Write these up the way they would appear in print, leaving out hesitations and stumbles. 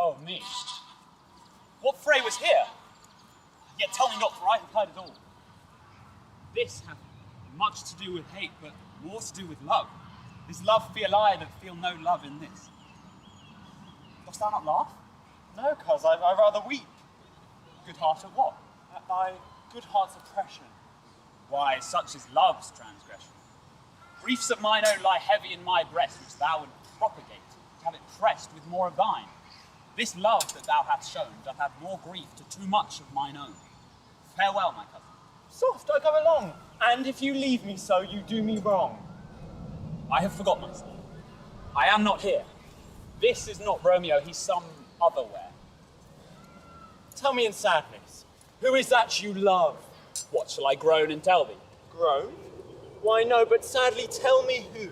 Oh, me. What fray was here? Yet tell me not, for I have heard it all. This hath much to do with hate, but more to do with love. This love feel I that feel no love in this. Dost thou not laugh? No, cuz, I rather weep. Good heart at what? At thy good heart's oppression. Why, such is love's transgression. Griefs of mine own lie heavy in my breast, which thou would propagate, to have it pressed with more of thine. This love that thou hast shown doth add more grief to too much of mine own. Farewell, my cousin. Soft, I go along, and if you leave me so, you do me wrong. I have forgot myself. I am not here. This is not Romeo, he's some otherwhere. Tell me in sadness, who is that you love? What shall I groan and tell thee? Groan? Why no, but sadly tell me who.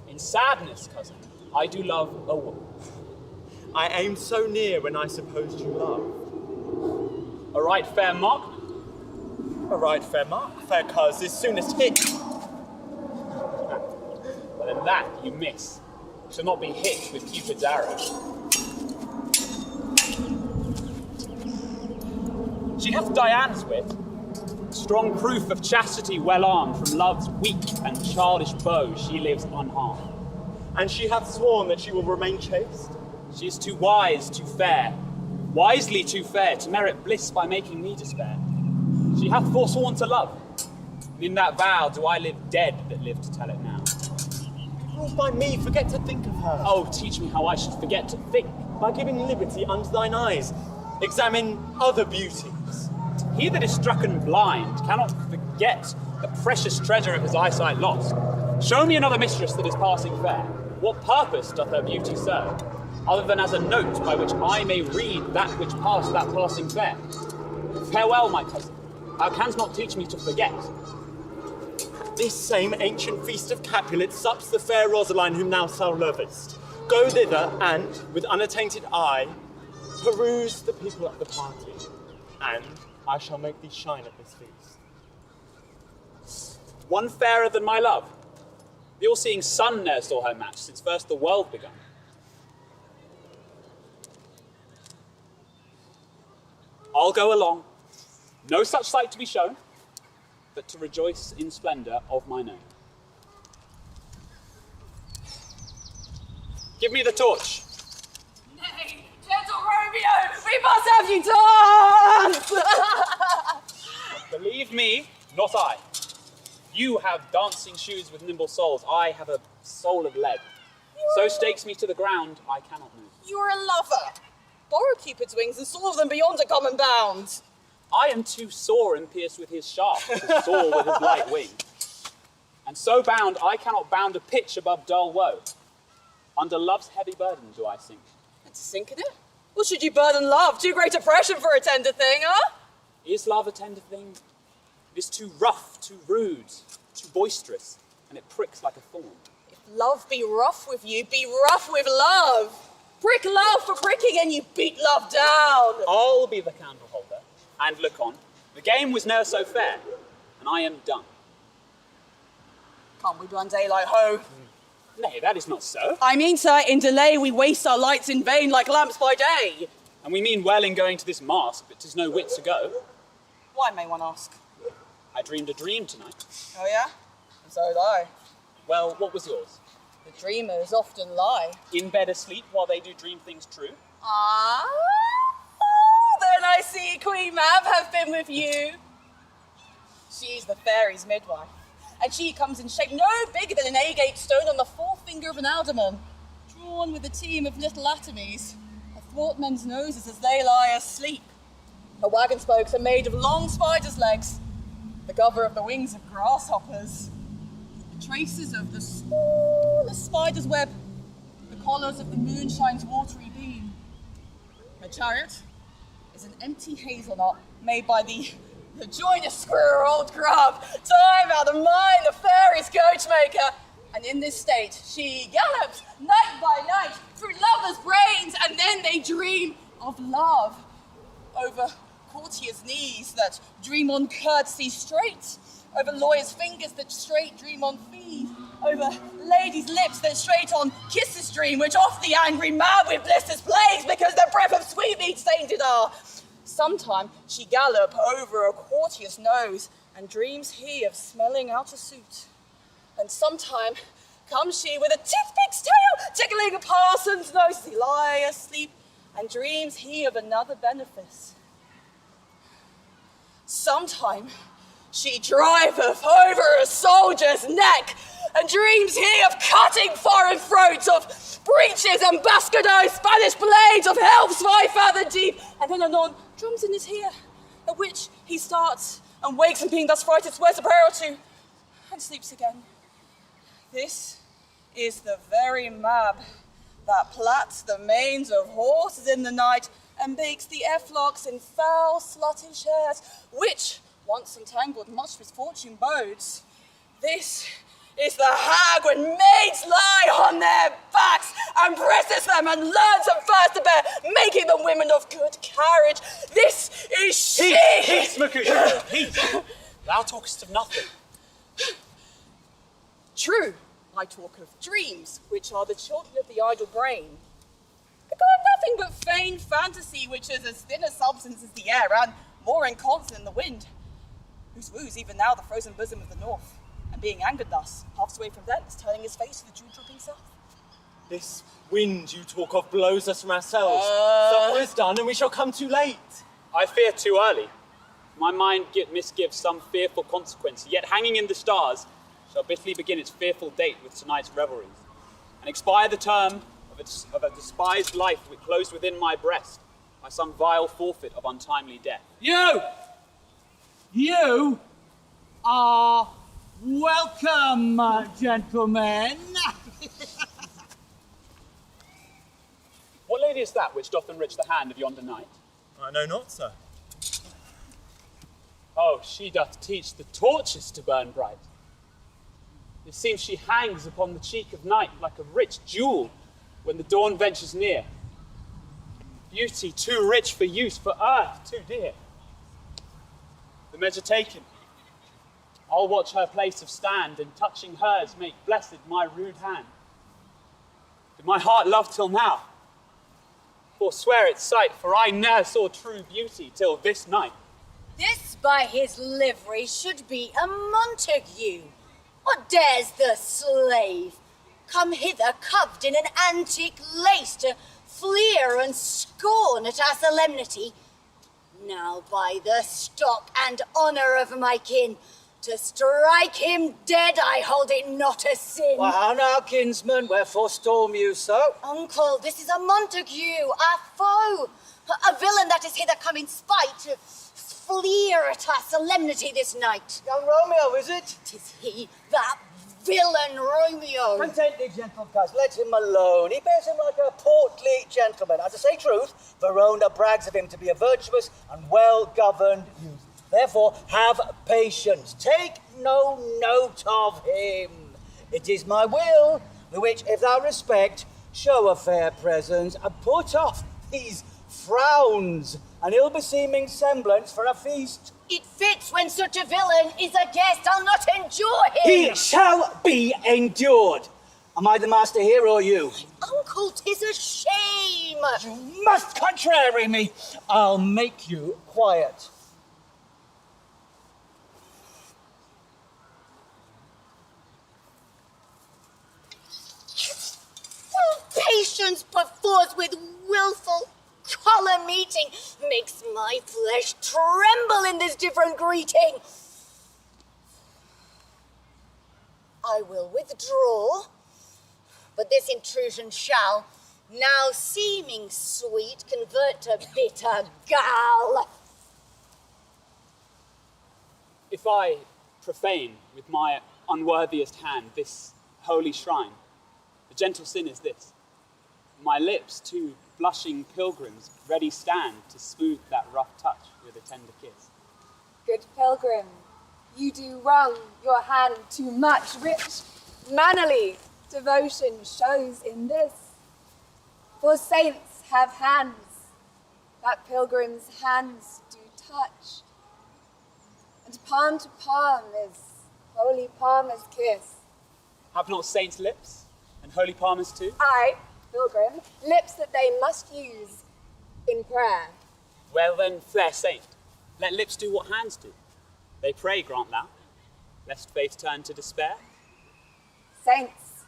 In sadness, cousin, I do love a woman. I aimed so near when I supposed you loved. A right fair mark? A right fair mark, fair cuz, is soonest hit. But in that you miss. Shall not be hit with Cupid's arrow. She hath Diana's wit, strong proof of chastity well armed, from love's weak and childish bow she lives unharmed. And she hath sworn that she will remain chaste? She is too wise, too fair, wisely too fair, to merit bliss by making me despair. She hath forsworn to love, and in that vow do I live dead that live to tell it now. Ruled by me, forget to think of her. Oh, teach me how I should forget to think. By giving liberty unto thine eyes, examine other beauties. He that is strucken blind cannot forget the precious treasure of his eyesight lost. Show me another mistress that is passing fair. What purpose doth her beauty serve, other than as a note by which I may read that which passed that passing fair? Farewell, my cousin. Thou canst not teach me to forget. At this same ancient feast of Capulet sups the fair Rosaline whom thou so lovest. Go thither and, with unattainted eye, peruse the people at the party, and I shall make thee shine at this feast. One fairer than my love. The all-seeing sun ne'er saw her match since first the world begun. I'll go along. No such sight to be shown, but to rejoice in splendour of mine own. Give me the torch. Nay, gentle Romeo, we must have you dance! Believe me, not I. You have dancing shoes with nimble soles. I have a soul of lead. So stakes me to the ground, I cannot move. You're a lover. Borrow Cupid's wings and soar them beyond a common bound. I am too sore and pierced with his shaft to soar with his light wing. And so bound, I cannot bound a pitch above dull woe. Under love's heavy burden do I sink. And to sink in it? Well, should you burden love? Too great oppression for a tender thing, huh? Is love a tender thing? It is too rough, too rude, too boisterous, and it pricks like a thorn. If love be rough with you, be rough with love. Prick love for pricking and you beat love down. I'll be the candle holder, and look on. The game was ne'er so fair, and I am done. Can't we blun daylight, ho? Nay, that is not so. I mean, sir, in delay we waste our lights in vain like lamps by day. And we mean well in going to this mask, but 'tis no whit to go. Why, may one ask? I dreamed a dream tonight. Oh, yeah? And so did I. Well, what was yours? The dreamers often lie. In bed asleep while they do dream things true? Ah, then I see Queen Mab have been with you. She's the fairy's midwife, and she comes in shape no bigger than an agate stone on the forefinger of an alderman, drawn with a team of little atomies, athwart men's noses as they lie asleep. Her wagon spokes are made of long spiders' legs, the cover of the wings of grasshoppers, the traces of the smallest spider's web, the collars of the moonshine's watery beam. Her chariot is an empty hazelnut made by the joiner screwer old grub, time out of mind, the fairy's coachmaker. And in this state, she gallops night by night through lovers' brains, and then they dream of love over courtiers' knees that dream on courtesy straight, over lawyers' fingers that straight dream on fees, over ladies' lips that straight on kisses dream, which oft the angry mad with blisters plays, because the sweetmeat sainted are. Sometime she gallop over a courtier's nose, and dreams he of smelling out a suit. And sometime comes she with a toothpick's tail, tickling a parson's nose as he lie asleep, and dreams he of another benefice. Sometime she driveth over a soldier's neck, and dreams he of cutting foreign throats, of breeches and bascardized Spanish blades, of helps 5 fathom deep, and then anon drums in his ear, at which he starts and wakes, and being thus frighted swears a prayer or two, and sleeps again. This is the very mab that plats the manes of horses in the night, and bakes the efflocks in foul sluttish hairs, which, once entangled, much misfortune bodes. This is the hag when maids lie on their backs, and presses them, and learns them first to bear, making them women of good carriage. This is she! Peace, Mercutio, peace! Thou talkest of nothing. True, I talk of dreams, which are the children of the idle brain. They are nothing but feigned fantasy, which is as thin a substance as the air, and more inconstant than the wind, whose woos even now the frozen bosom of the north, and being angered thus, half away from thence, turning his face to the dew-dropping south. This wind you talk of blows us from ourselves. Supper is done, and we shall come too late. I fear too early. My mind misgives some fearful consequence, yet hanging in the stars shall bitterly begin its fearful date with tonight's revelries, and expire the term of a despised life which closed within my breast by some vile forfeit of untimely death. You are welcome, gentlemen. What lady is that which doth enrich the hand of yonder knight? I know not, sir. Oh, she doth teach the torches to burn bright. It seems she hangs upon the cheek of night like a rich jewel when the dawn ventures near. Beauty too rich for use, for earth too dear. The measure taken, I'll watch her place of stand, and touching hers make blessed my rude hand. Did my heart love till now? Forswear its sight, for I ne'er saw true beauty till this night. This by his livery should be a Montague. What dares the slave come hither coved in an antique lace to fleer and scorn at our solemnity? Now by the stock and honour of my kin, to strike him dead I hold it not a sin. Well, now, kinsman, wherefore storm you so? Uncle, this is a Montague, our foe, a villain that is hither come in spite to fleer at our solemnity this night. Young Romeo, is it? 'Tis he, that villain Romeo. Content thee, gentle coz, let him alone. He bears him like a portly gentleman. And to say truth, Verona brags of him to be a virtuous and well-governed youth. Therefore, have patience. Take no note of him. It is my will, the which, if thou respect, show a fair presence, and put off these frowns, an ill-beseeming semblance for a feast. It fits when such a villain is a guest. I'll not endure him. He shall be endured. Am I the master here, or you? Uncle, 'tis a shame. You must contrary me. I'll make you quiet. Patience perforce with willful collar meeting makes my flesh tremble in this different greeting. I will withdraw, but this intrusion shall, now seeming sweet, convert to bitter gall. If I profane with my unworthiest hand this holy shrine, the gentle sin is this: my lips, two blushing pilgrims, ready stand to smooth that rough touch with a tender kiss. Good pilgrim, you do wrong your hand too much, rich, mannerly devotion shows in this. For saints have hands, that pilgrim's hands do touch, and palm to palm is holy palmer's kiss. Have not saints lips, and holy palmers too? Aye, pilgrim, lips that they must use, in prayer. Well then, fair saint, let lips do what hands do. They pray, grant thou, lest faith turn to despair. Saints,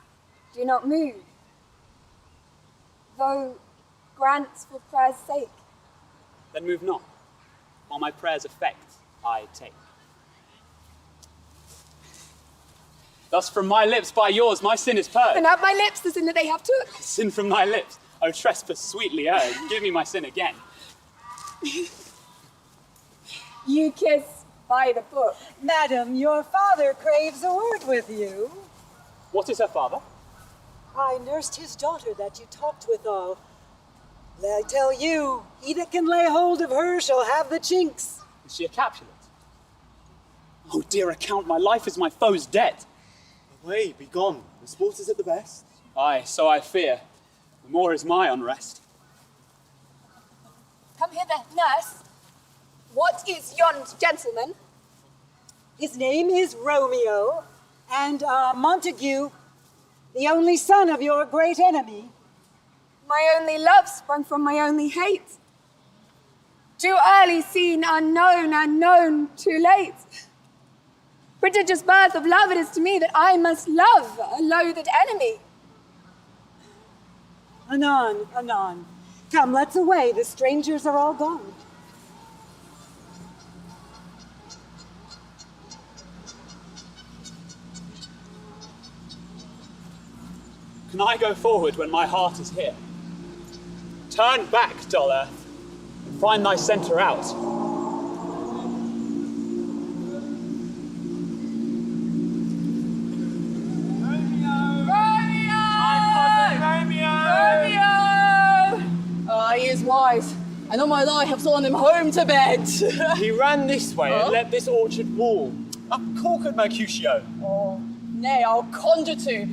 do not move, though grants for prayer's sake. Then move not, while my prayer's effect I take. Thus from my lips by yours my sin is purged. And at my lips the sin that they have took. Sin from thy lips, O trespass sweetly urged, give me my sin again. You kiss by the book. Madam, your father craves a word with you. What is her father? I nursed his daughter that you talked withal. I tell you, he that can lay hold of her shall have the chinks. Is she a Capulet? Oh dear account, my life is my foe's debt. Away, be gone. The sport is at the best. Aye, so I fear. The more is my unrest. Come hither, nurse. What is yond gentleman? His name is Romeo, and Montague, the only son of your great enemy. My only love sprung from my only hate. Too early seen, unknown, and known too late. Prodigious birth of love it is to me that I must love a loathed enemy. Anon, anon. Come, let's away. The strangers are all gone. Can I go forward when my heart is here? Turn back, dull earth, and find thy centre out. He is wise, and all my life have sworn him home to bed. He ran this way and leapt this orchard wall. Up corkered Mercutio. Oh, nay, I'll conjure to.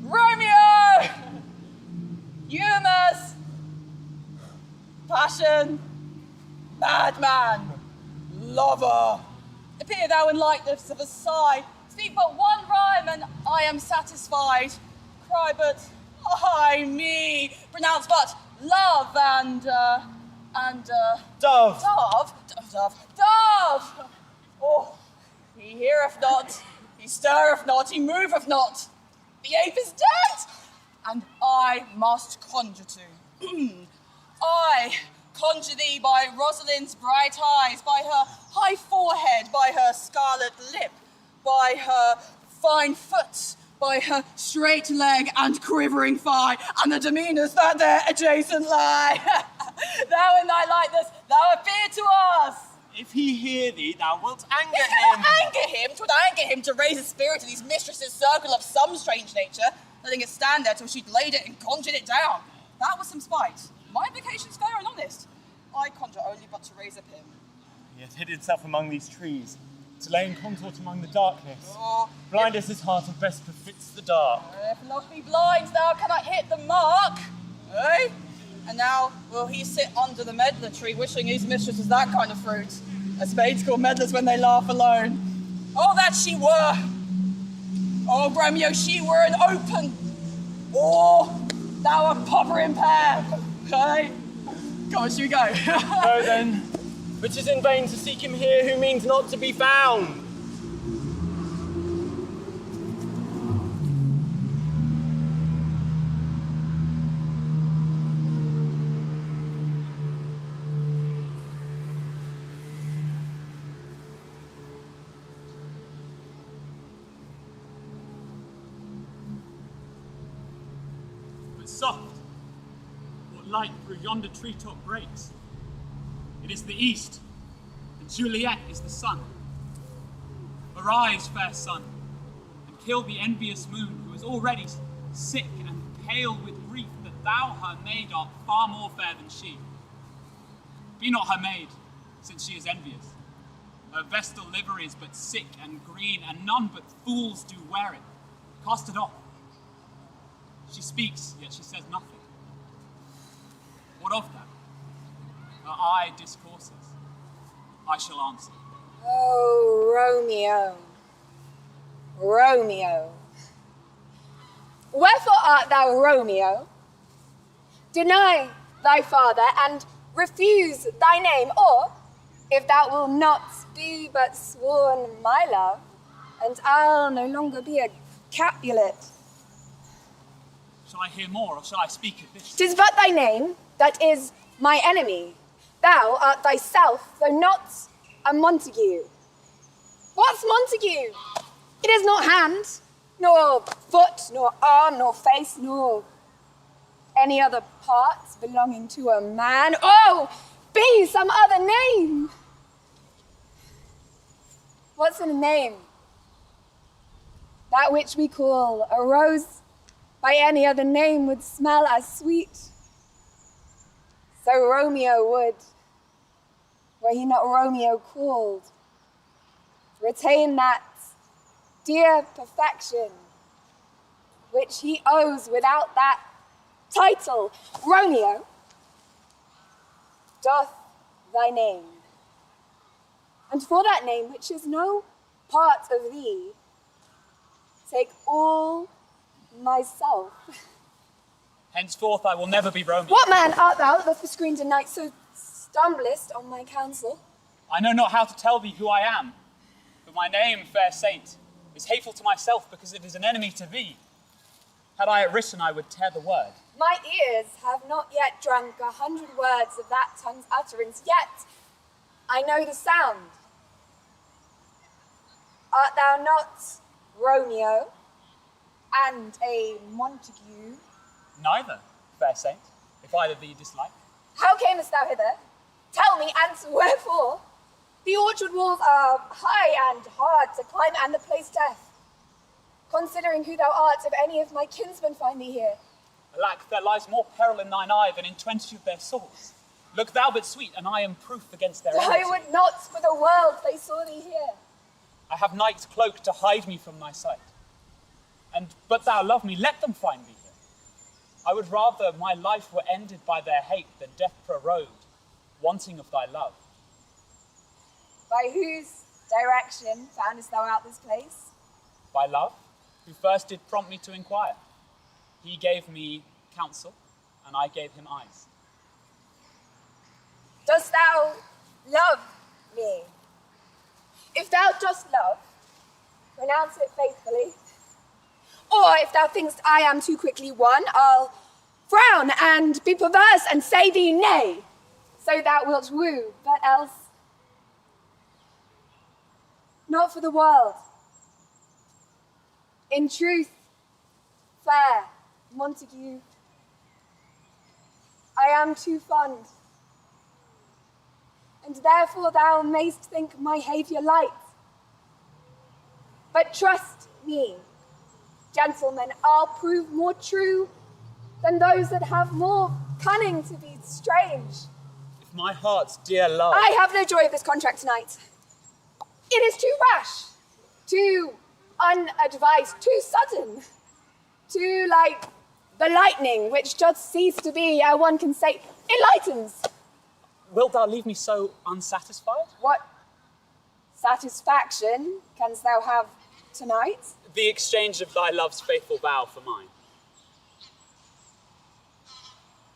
Romeo! Humours! Passion! Madman! Lover! Appear thou in likeness of a sigh. Speak but one rhyme and I am satisfied. Cry but, ay me! Pronounce but love and Dove. Dove! Oh, he heareth not, he stirreth not, he moveth not. The ape is dead, and I must conjure to. I conjure thee by Rosalind's bright eyes, by her high forehead, by her scarlet lip, by her fine foot, by her straight leg and quivering thigh, and the demeanours that there adjacent lie. Thou in thy likeness, thou appear to us. If he hear thee, thou wilt anger him. Anger him? 'Twould anger him to raise the spirit of these mistresses' circle of some strange nature, letting it stand there till she'd laid it and conjured it down. That was some spite. My implication's fair and honest. I conjure only but to raise up him. He hath hid himself among these trees, to lay in consort among the darkness. Oh, Blind as his heart and best befits the dark. if not be blind, thou cannot hit the mark. Eh? And now will he sit under the medlar tree, wishing his mistresses that kind of fruit, as spades call medlars when they laugh alone. Oh, that she were! Oh, Romeo, she were an open, or thou a popper in pair. Eh? Come on, should we go? So then, but 'tis in vain to seek him here who means not to be found. But soft, what light through yonder treetop breaks? It is the east, and Juliet is the sun. Arise, fair sun, and kill the envious moon, who is already sick and pale with grief that thou, her maid, art far more fair than she. Be not her maid, since she is envious. Her vestal livery is but sick and green, and none but fools do wear it. Cast it off. She speaks, yet she says nothing. What of that? Her eye discourses. I shall answer. Oh, Romeo, Romeo. Wherefore art thou Romeo? Deny thy father, and refuse thy name, or, if thou wilt not be but sworn my love, and I'll no longer be a Capulet. Shall I hear more, or shall I speak of this? 'Tis but thy name that is my enemy. Thou art thyself, though not a Montague. What's Montague? It is not hand, nor foot, nor arm, nor face, nor any other parts belonging to a man. Oh, be some other name. What's in a name? That which we call a rose by any other name would smell as sweet. So Romeo would, were he not Romeo called, retain that dear perfection which he owes without that title. Romeo, doth thy name, and for that name which is no part of thee, take all myself. Henceforth I will never be Romeo. What man art thou that for screened a night so stumblest on my counsel? I know not how to tell thee who I am, but my name, fair saint, is hateful to myself because it is an enemy to thee. Had I it written, I would tear the word. My ears have not yet drunk 100 words of that tongue's utterance, yet I know the sound. Art thou not Romeo and a Montague? Neither, fair saint, if either thee dislike. How camest thou hither? Tell me, and wherefore? The orchard walls are high and hard to climb, and the place death. Considering who thou art, if any of my kinsmen find thee here. Alack, there lies more peril in thine eye than in 20 of their swords. Look thou but sweet, and I am proof against their enmity. I would not for the world they saw thee here. I have night's cloak to hide me from thy sight. But thou love me, let them find me here. I would rather my life were ended by their hate than death prorogued, wanting of thy love. By whose direction foundest thou out this place? By love, who first did prompt me to inquire. He gave me counsel, and I gave him eyes. Dost thou love me? If thou dost love, pronounce it faithfully. Or if thou thinkst I am too quickly won, I'll frown and be perverse and say thee nay, so thou wilt woo, but else not for the world. In truth, fair Montague, I am too fond, and therefore thou mayst think my haviour light. But trust me, gentlemen, I'll prove more true than those that have more cunning to be strange. If my heart's dear love... I have no joy of this contract tonight. It is too rash, too unadvised, too sudden, too like the lightning which doth cease to be, ere one can say, it lightens. Wilt thou leave me so unsatisfied? What satisfaction canst thou have tonight? The exchange of thy love's faithful vow for mine.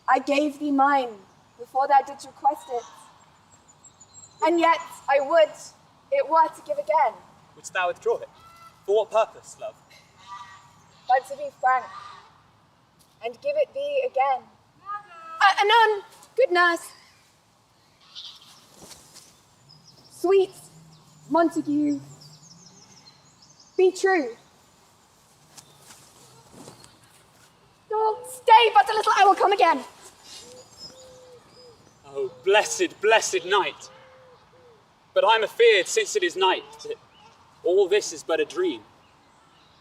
I gave thee mine before thou didst request it. And yet I would it were to give again. Wouldst thou withdraw it? For what purpose, love? But to be frank, and give it thee again. Anon, good nurse. Sweet Montague, be true. Oh, stay but a little, I will come again. Oh, blessed, blessed night. But I'm afeard, since it is night, that all this is but a dream.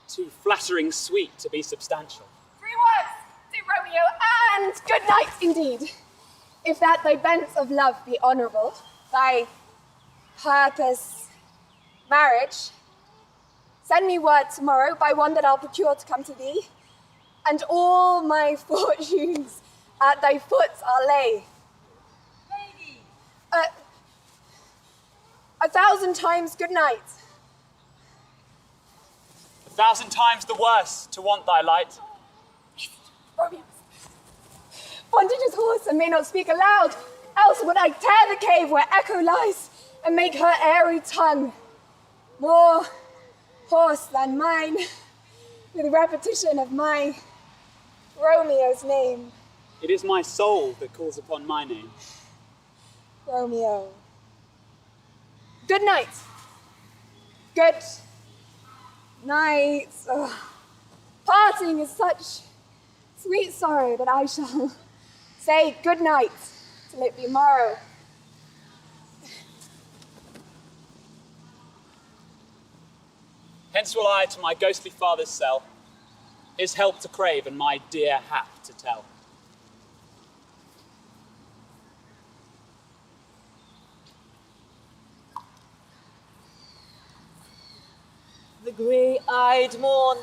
Too flattering sweet to be substantial. 3 words to Romeo, and good night indeed. If that thy bent of love be honourable, thy purpose marriage, send me word tomorrow by one that I'll procure to come to thee, and all my fortunes at thy foot I'll lay. Lady! 1,000 times good night. 1,000 times the worse to want thy light. Romeo, for wanted his horse and may not speak aloud, else would I tear the cave where Echo lies, and make her airy tongue more hoarse than mine, with repetition of my Romeo's name. It is my soul that calls upon my name. Romeo. Good night. Good night. Ugh. Parting is such sweet sorrow that I shall say good night till it be morrow. Hence will I to my ghostly father's cell, his help to crave and my dear hap to tell. The grey-eyed morn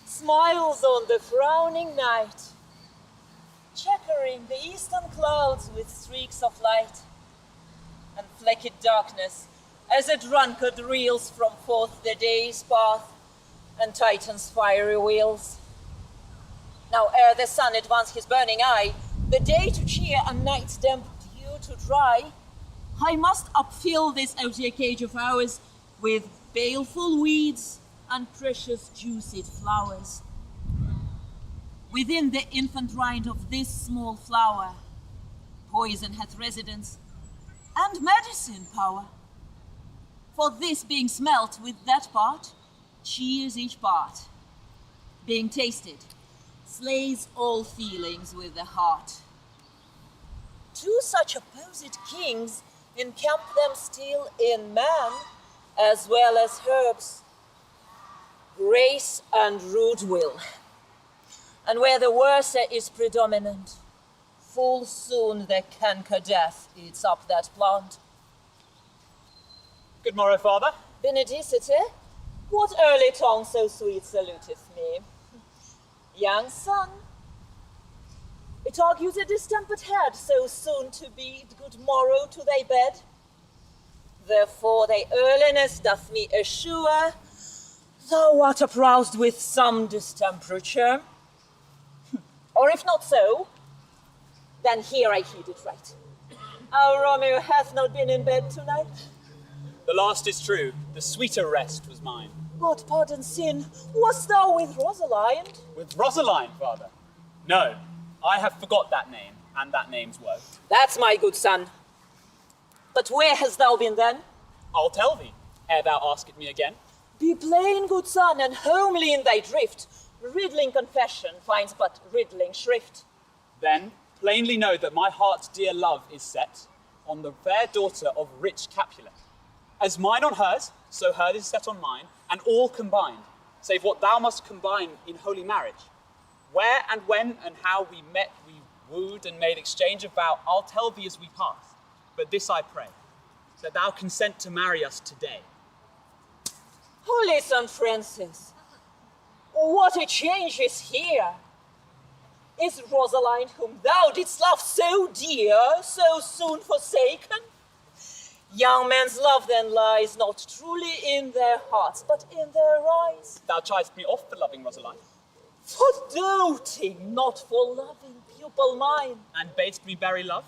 smiles on the frowning night, checkering the eastern clouds with streaks of light, and flecked darkness as a drunkard reels from forth the day's path and tightens fiery wheels. Now ere the sun advance his burning eye, the day to cheer and night's damp dew to dry, I must upfill this osier cage of ours with baleful weeds and precious juiced flowers. Within the infant rind of this small flower, poison hath residence and medicine power. For this being smelt with that part, cheers each part. Being tasted, slays all feelings with the heart. Two such opposite kings encamp them still in man, as well as herbs, grace and rude will. And where the worser is predominant, full soon the canker death eats up that plant. Good morrow, father. Benedicite, what early tongue so sweet saluteth me? Young son, it argues a distempered head so soon to bid good morrow to thy bed. Therefore thy earliness doth me assure thou art uproused with some distemperature. Or if not so, then here I heed it right. Our Romeo hath not been in bed tonight. The last is true, the sweeter rest was mine. God pardon sin, wast thou with Rosalind? With Rosaline, father? No, I have forgot that name, and that name's woe. That's my good son. But where hast thou been then? I'll tell thee, ere thou ask it me again. Be plain, good son, and homely in thy drift. Riddling confession finds but riddling shrift. Then plainly know that my heart's dear love is set on the fair daughter of rich Capulet. As mine on hers, so hers is set on mine, and all combined, save what thou must combine in holy marriage. Where and when and how we met, we wooed and made exchange of vow, I'll tell thee as we pass. But this I pray, that thou consent to marry us today. Holy St. Francis, what a change is here! Is Rosaline, whom thou didst love so dear, so soon forsaken? Young men's love then lies not truly in their hearts, but in their eyes. Thou chidest me off for loving Rosaline, For doting, not for loving, pupil mine. and badest me bury love.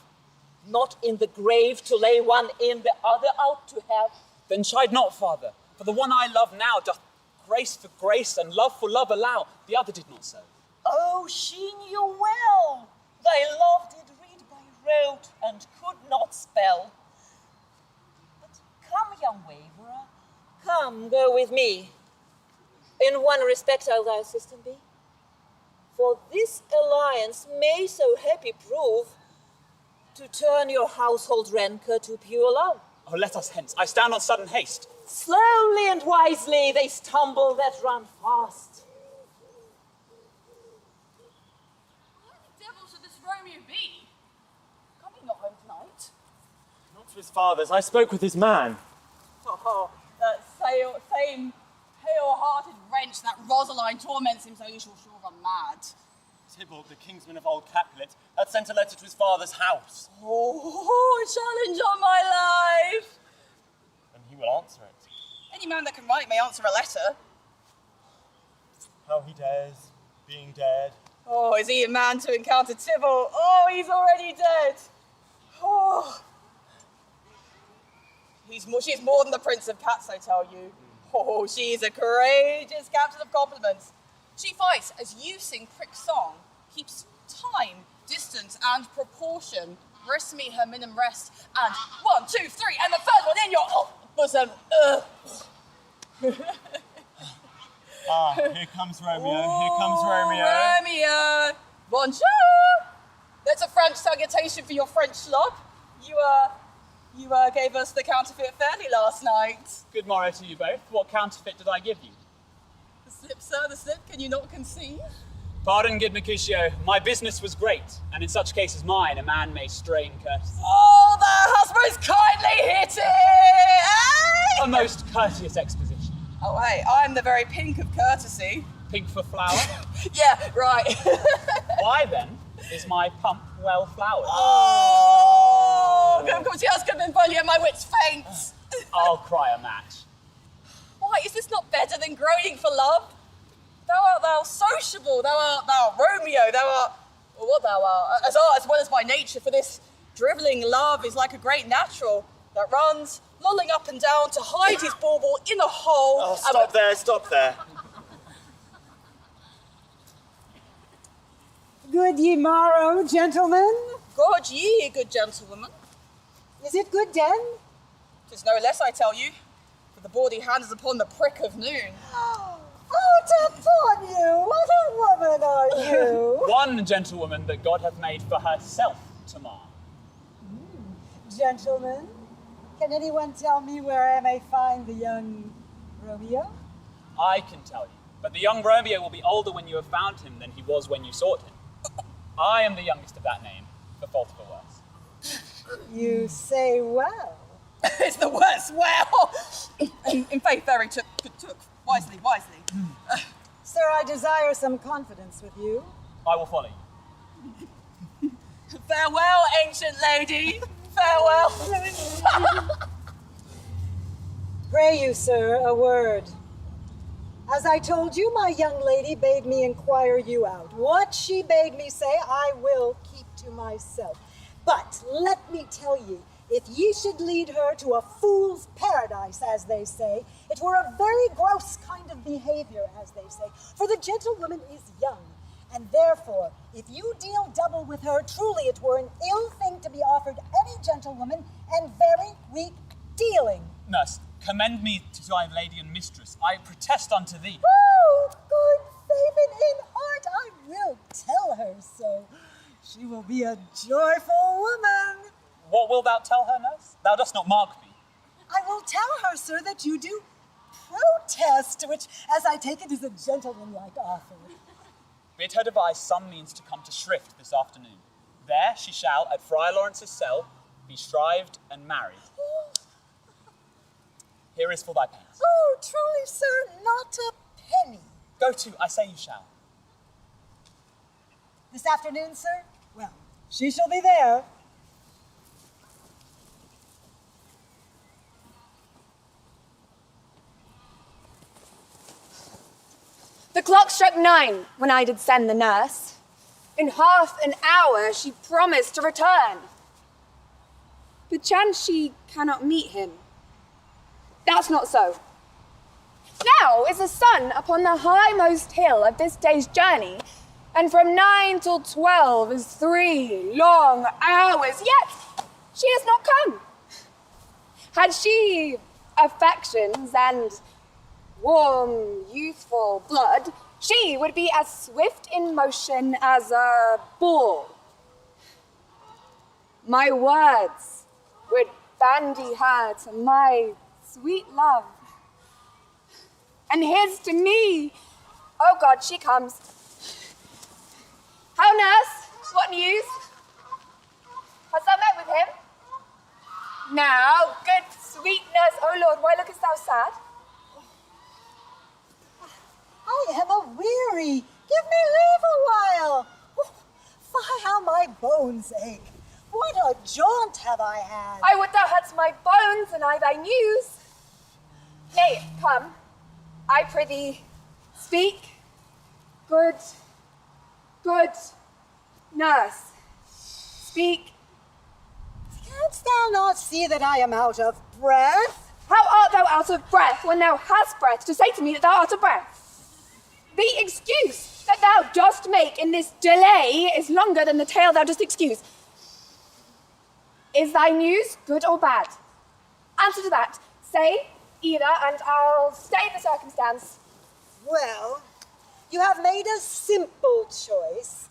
Not in the grave to lay one in, the other out to have. Then chide not, father, for the one I love now doth grace for grace and love for love allow. The other did not so. Oh, she knew well thy love did read by rote and could not spell. But come, young waverer, come, go with me. In one respect I'll thy assistant be. For this alliance may so happy prove to turn your household rancor to pure love. Oh, let us hence. I stand on sudden haste. Slowly and wisely they stumble that run fast. Where the devil should this Romeo be? Come he not home tonight? Not to his father's. I spoke with his man. Oh, that same pale-hearted wretch that Rosaline torments him so he shall sure run mad. Tybalt, the kingsman of old Capulet, had sent a letter to his father's house. Oh, challenge on my life! And he will answer it. Any man that can write may answer a letter. How he dares, being dared, Oh, is he a man to encounter Tybalt? Oh, he's already dead. Oh. She's more than the Prince of Cats, I tell you. Oh, she's a courageous captain of compliments. She fights as you sing prick song, keeps time, distance, and proportion. Breast meet her minim rest, and 1, 2, 3, and the third one in your bosom. Here comes Romeo. Here comes Romeo. Romeo! Bonjour! That's a French salutation for your French slop. You gave us the counterfeit fairly last night. Good morrow to you both. What counterfeit did I give you? The slip, sir, the slip. Can you not conceive? Pardon, good Mercutio. My business was great, and in such case as mine, a man may strain courtesy. Oh, thou hast most kindly hit it! Eh? A most courteous exposition. Oh, hey, I'm the very pink of courtesy. Pink for flower? Yeah, right. Why then is my pump well flowered? Oh, come see us, Benvolio, my wits faint. I'll cry a match. Why, is this not better than groaning for love? Thou sociable, thou Romeo, or what thou art, as well as my nature, for this drivelling love is like a great natural that runs, lolling up and down to hide his bauble in a hole. Oh, stop there. Good ye morrow, gentlemen. God ye, good gentlewoman. Is it good den? 'Tis no less, I tell you, for the bawdy hand is upon the prick of noon. Out upon you! What a woman are you! One gentlewoman that God hath made for herself to mar. Gentlemen, can anyone tell me where I may find the young Romeo? I can tell you, but the young Romeo will be older when you have found him than he was when you sought him. I am the youngest of that name, for fault or worse. You say well. It's the worst, well! In faith, very took. Wisely. Sir, I desire some confidence with you. I will follow you. Farewell, ancient lady. Farewell. Pray you, sir, a word. As I told you, my young lady bade me inquire you out. What she bade me say, I will keep to myself. But let me tell ye, if ye should lead her to a fool's paradise, as they say, it were a very gross kind of behavior, as they say, for the gentlewoman is young, and therefore, if you deal double with her, truly it were an ill thing to be offered any gentlewoman, and very weak dealing. Nurse, commend me to thy lady and mistress. I protest unto thee. Oh, good Gavin, in heart I will tell her so. She will be a joyful woman. What wilt thou tell her, nurse? Thou dost not mark me. I will tell her, sir, that you do protest, which, as I take it, is a gentlemanlike offer. Bid her devise some means to come to Shrift this afternoon. There she shall, at Friar Laurence's cell, be shrived and married. Here is for thy pains. Oh, truly, sir, not a penny. Go to, I say you shall. This afternoon, sir? Well, she shall be there. The clock struck 9 when I did send the nurse. In half an hour she promised to return. Perchance she cannot meet him. That's not so. Now is the sun upon the highmost hill of this day's journey, and from 9 till 12 is 3 long hours, yet she has not come. Had she affections and warm, youthful blood, she would be as swift in motion as a bull. My words would bandy her to my sweet love. And his to me. Oh God, she comes. How, nurse? What news? Hast thou met with him? Now, good sweet nurse, oh Lord, why lookest thou sad? I am a-weary. Give me leave a while. Fie, how my bones ache. What a jaunt have I had. I would thou hadst my bones and I thy news. Nay, come, I prithee, speak, good Good nurse, speak. Canst thou not see that I am out of breath? How art thou out of breath when thou hast breath to say to me that thou art of breath? The excuse that thou dost make in this delay is longer than the tale thou dost excuse. Is thy news good or bad? Answer to that. Say either, and I'll state the circumstance. Well, you have made a simple choice.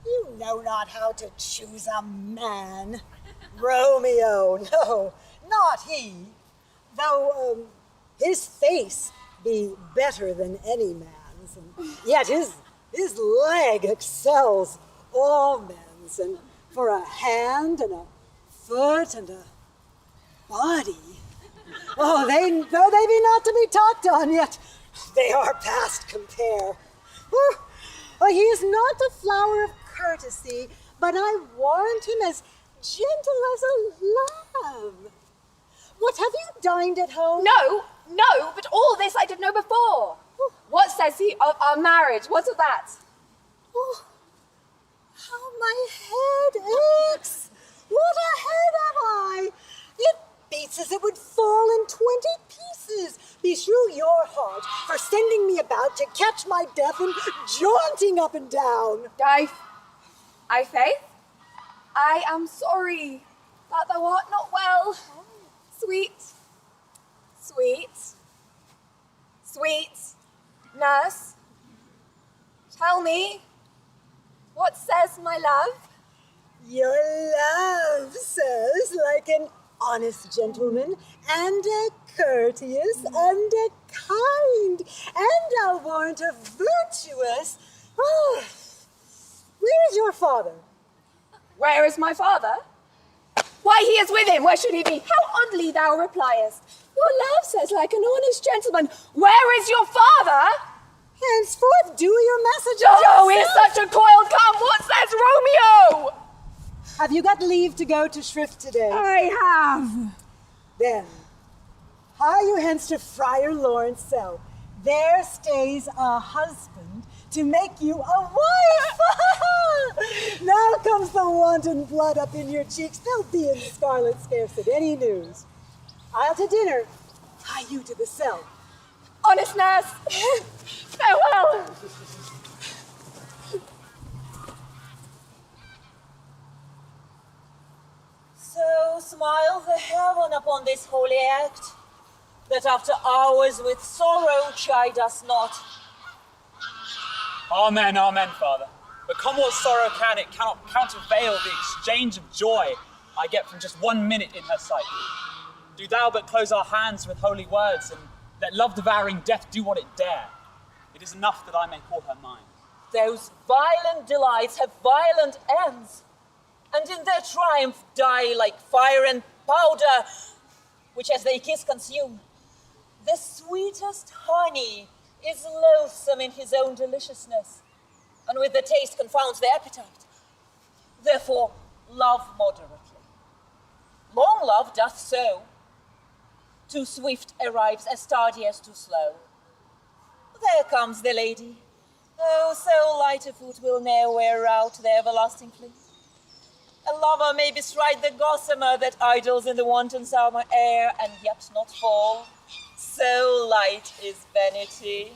You know not how to choose a man. Romeo, no, not he. Though his face be better than any man's, and yet his leg excels all men's, and for a hand and a foot and a body, oh, though they be not to be talked on, yet they are past compare. Oh, he is not a flower of courtesy, but I warrant him as gentle as a lamb. What, have you dined at home? No, but all this I did know before. What says he of our marriage? What of that? Oh, how my head aches! What a head have I! It beats as it would fall in 20 pieces. Beshrew your heart for sending me about to catch my death and jaunting up and down. I faith, I am sorry that thou art not well. Sweet nurse, tell me, what says my love? Your love says, like an honest gentleman, and a courteous, and a kind, and I'll warrant a virtuous. Oh, where is your father? Where is my father? Why, he is with him. Where should he be? How oddly thou repliest. Your love says, like an honest gentleman. Where is your father? Henceforth, do your message. Oh, he is such a coiled come. What says Romeo? Have you got leave to go to Shrift today? I have. Then, hie you hence to Friar Laurence cell. There stays a husband to make you a wife. Now comes the wanton blood up in your cheeks. They'll be in scarlet scarce at any news. I'll to dinner. Hie you to the cell. Honest nurse, farewell. So smile the heaven upon this holy act, that after hours with sorrow chide us not. Amen, amen, Father. But come what sorrow can, it cannot countervail the exchange of joy I get from just 1 minute in her sight. Do thou but close our hands with holy words, and let love-devouring death do what it dare. It is enough that I may call her mine. Those violent delights have violent ends, and in their triumph die like fire and powder, which as they kiss consume. The sweetest honey is loathsome in his own deliciousness, and with the taste confounds the appetite. Therefore, love moderately. Long love doth so. Too swift arrives as tardy as too slow. There comes the lady. Oh, so light a foot will ne'er wear out the everlasting fleet. A lover may bestride the gossamer that idles in the wanton summer air, and yet not fall. So light is vanity.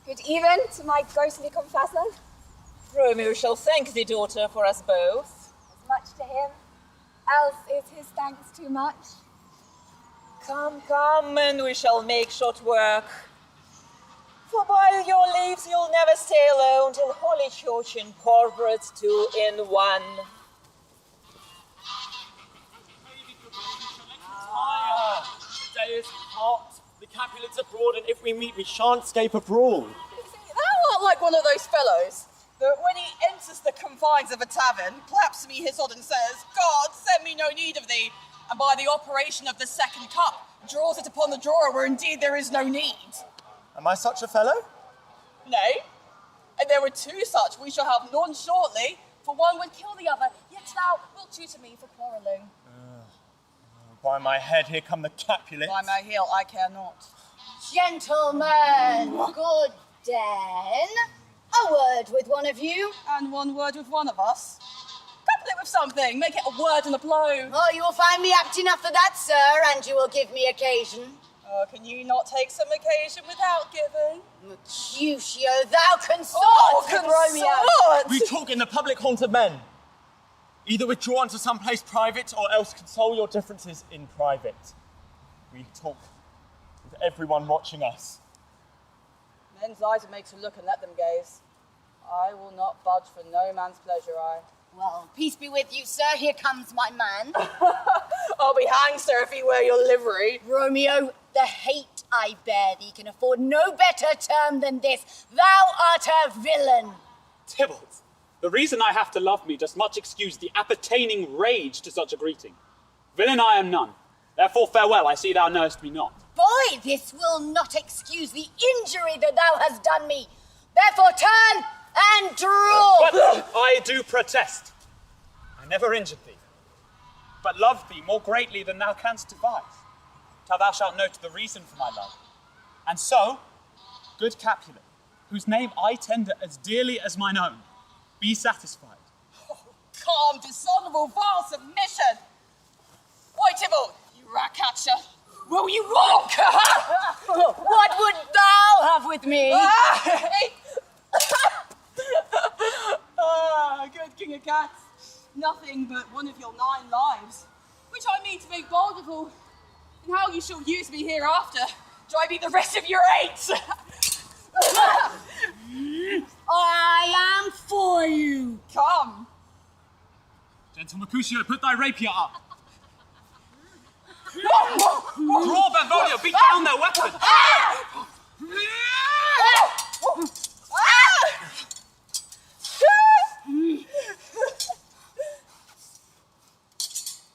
Good even to my ghostly confessor. Romeo shall thank thee, daughter, for us both. As much to him, else is his thanks too much. Come, come, and we shall make short work. For by your leaves you'll never stay alone till Holy Church incorporates two in one. The day is hot, the Capulets abroad, and if we meet, we shan't escape a brawl. Thou art like one of those fellows that when he enters the confines of a tavern, claps me his odd and says, God, send me no need of thee, and by the operation of the second cup, draws it upon the drawer where indeed there is no need. Am I such a fellow? Nay, and there were two such we shall have none shortly, for one would kill the other, yet thou wilt tutor me for quarrelling. By my head, here come the Capulets. By my heel, I care not. Gentlemen, good den. A word with one of you. And one word with one of us. Couple it with something. Make it a word and a blow. Oh, you will find me apt enough for that, sir, and you will give me occasion. Oh, can you not take some occasion without giving? Mercutio, thou consort with Romeo. consort! We talk in the public haunt of men. Either withdraw into some place private, or else console your differences in private. We talk with everyone watching us. Men's eyes are made to look and let them gaze. I will not budge for no man's pleasure, Well, peace be with you, sir. Here comes my man. I'll be hanged, sir, if he wear your livery. Romeo, the hate I bear thee can afford no better term than this. Thou art a villain. Tybalt, the reason I have to love me does much excuse the appertaining rage to such a greeting. Villain I am none. Therefore farewell, I see thou knowest me not. Boy, this will not excuse the injury that thou hast done me. Therefore turn and draw. But I do protest. I never injured thee, but love thee more greatly than thou canst devise, till thou shalt note the reason for my love. And so, good Capulet, whose name I tender as dearly as mine own, be satisfied. Calm, dishonourable, vile submission. Oi, Tybalt, you rat catcher. Will you walk? What would thou have with me? Good king of cats. Nothing but one of your 9 lives, which I mean to make bountiful, and how you shall use me hereafter, do I be the rest of your 8? I am for you. Come. Gentle Mercutio, put thy rapier up. Draw, Benvolio, beat down their weapon.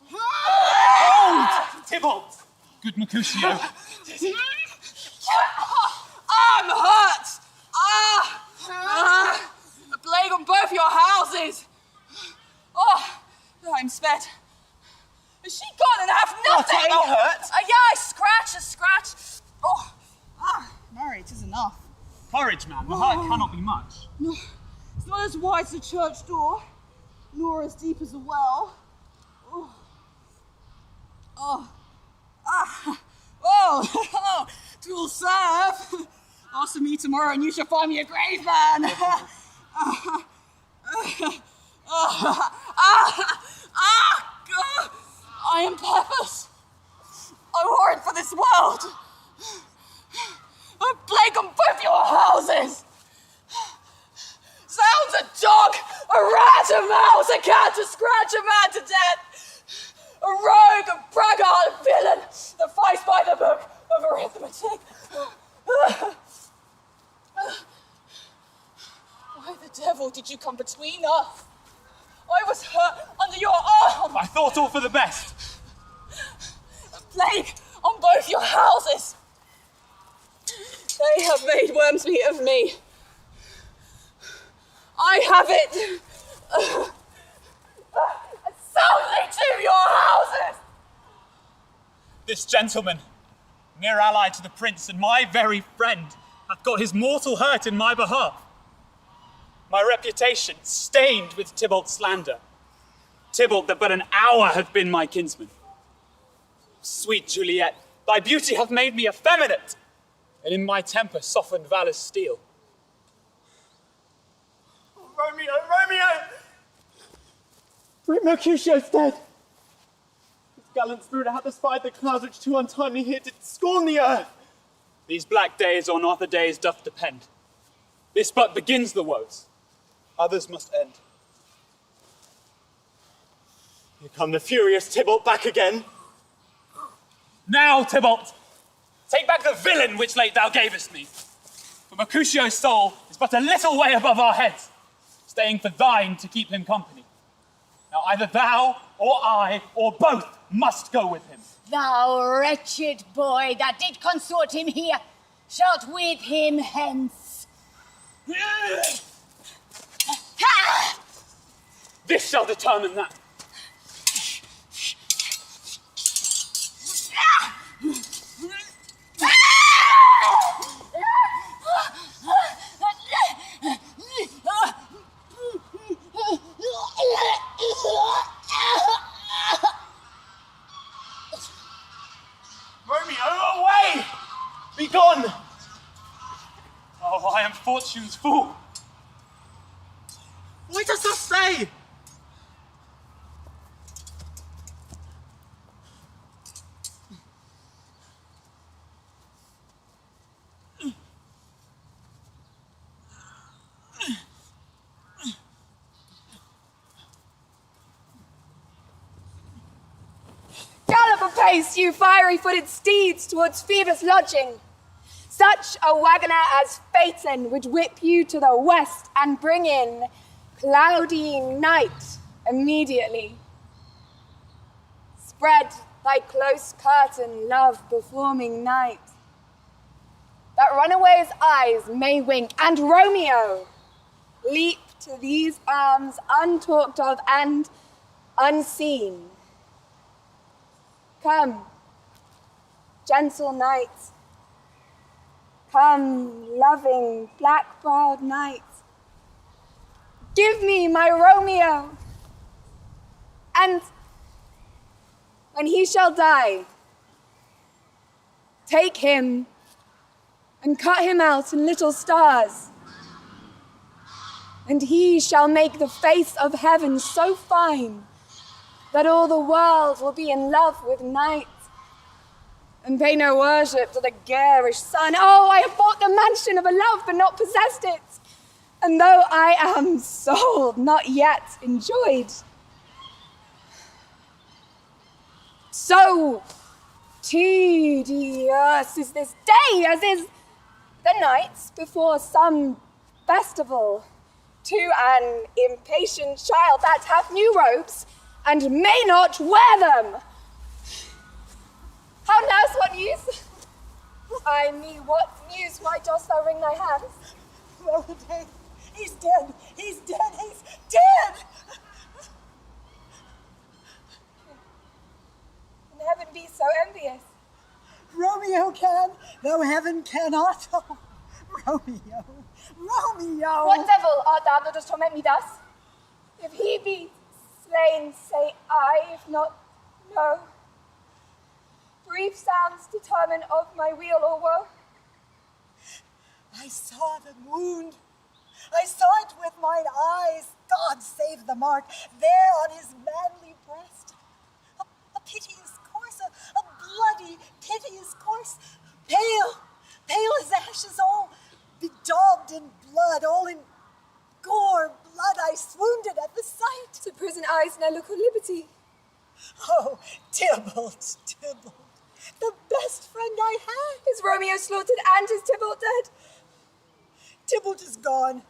Hold, Tybalt. Good Mercutio. I'm hurt. A plague on both your houses. Oh, I'm sped. Is she gone and I have nothing? What, are you hurt? Yeah, a scratch. Oh, Mary, it is enough. Courage, man. The hurt cannot be much. No, it's not as wide as the church door, nor as deep as a well. Twill serve. Ask for me tomorrow and you shall find me a grave man. I am purpose. I'm horrid for this world. A plague on both your houses. Sounds a dog, a rat, a mouse, a cat, a scratch, a man to death. A rogue, a braggart, a villain that fights by the book of arithmetic. Why the devil did you come between us? I was hurt under your arm. I thought all for the best. A plague on both your houses. They have made worms meat of me. I have it. Soundly to your houses. This gentleman, near ally to the prince and my very friend, hath got his mortal hurt in my behalf. My reputation stained with Tybalt's slander. Tybalt that but an hour hath been my kinsman. Sweet Juliet, thy beauty hath made me effeminate, and in my temper softened valor's steel. Romeo! Great Mercutio's dead. His gallant spirit hath espied the clouds which too untimely here did scorn the earth. These black days on other days doth depend. This but begins the woes. Others must end. Here come the furious Tybalt back again. Now, Tybalt, take back the villain which late thou gavest me. For Mercutio's soul is but a little way above our heads, staying for thine to keep him company. Now either thou or I or both must go with him. Thou wretched boy that did consort him here, shalt with him hence. This shall determine that. fortune's full. Why dost thou stay? Gallop apace, you fiery-footed steeds, towards Phoebus' lodging. Such a wagoner as Phaeton would whip you to the west and bring in cloudy night immediately. Spread thy close curtain, love, performing night, that runaway's eyes may wink, and Romeo leap to these arms untalked of and unseen. Come, gentle night. Come, loving, black-browed night. Give me my Romeo. And when he shall die, take him and cut him out in little stars. And he shall make the face of heaven so fine that all the world will be in love with night and pay no worship to the garish sun. Oh, I have bought the mansion of a love, but not possessed it. And though I am sold, not yet enjoyed. So tedious is this day, as is the night before some festival, to an impatient child that hath new robes and may not wear them. How nurse, what news? Ay me, what news? Why dost thou wring thy hands? Well, he's dead. He's dead. He's dead. Can heaven be so envious? Romeo can, though heaven cannot. Oh, Romeo, Romeo. What devil art thou that dost torment me thus? If he be slain, say I, if not, no. Brief sounds determine of my weal or woe. I saw the wound. I saw it with mine eyes. God save the mark. There on his manly breast. A piteous course, a bloody, piteous course. Pale as ashes, all bedaubed in blood, all in gore, blood. I swoonded at the sight. To prison eyes now look on liberty. Oh, Tybalt, the best friend I had. Is Romeo slaughtered and is Tybalt dead? Tybalt is gone,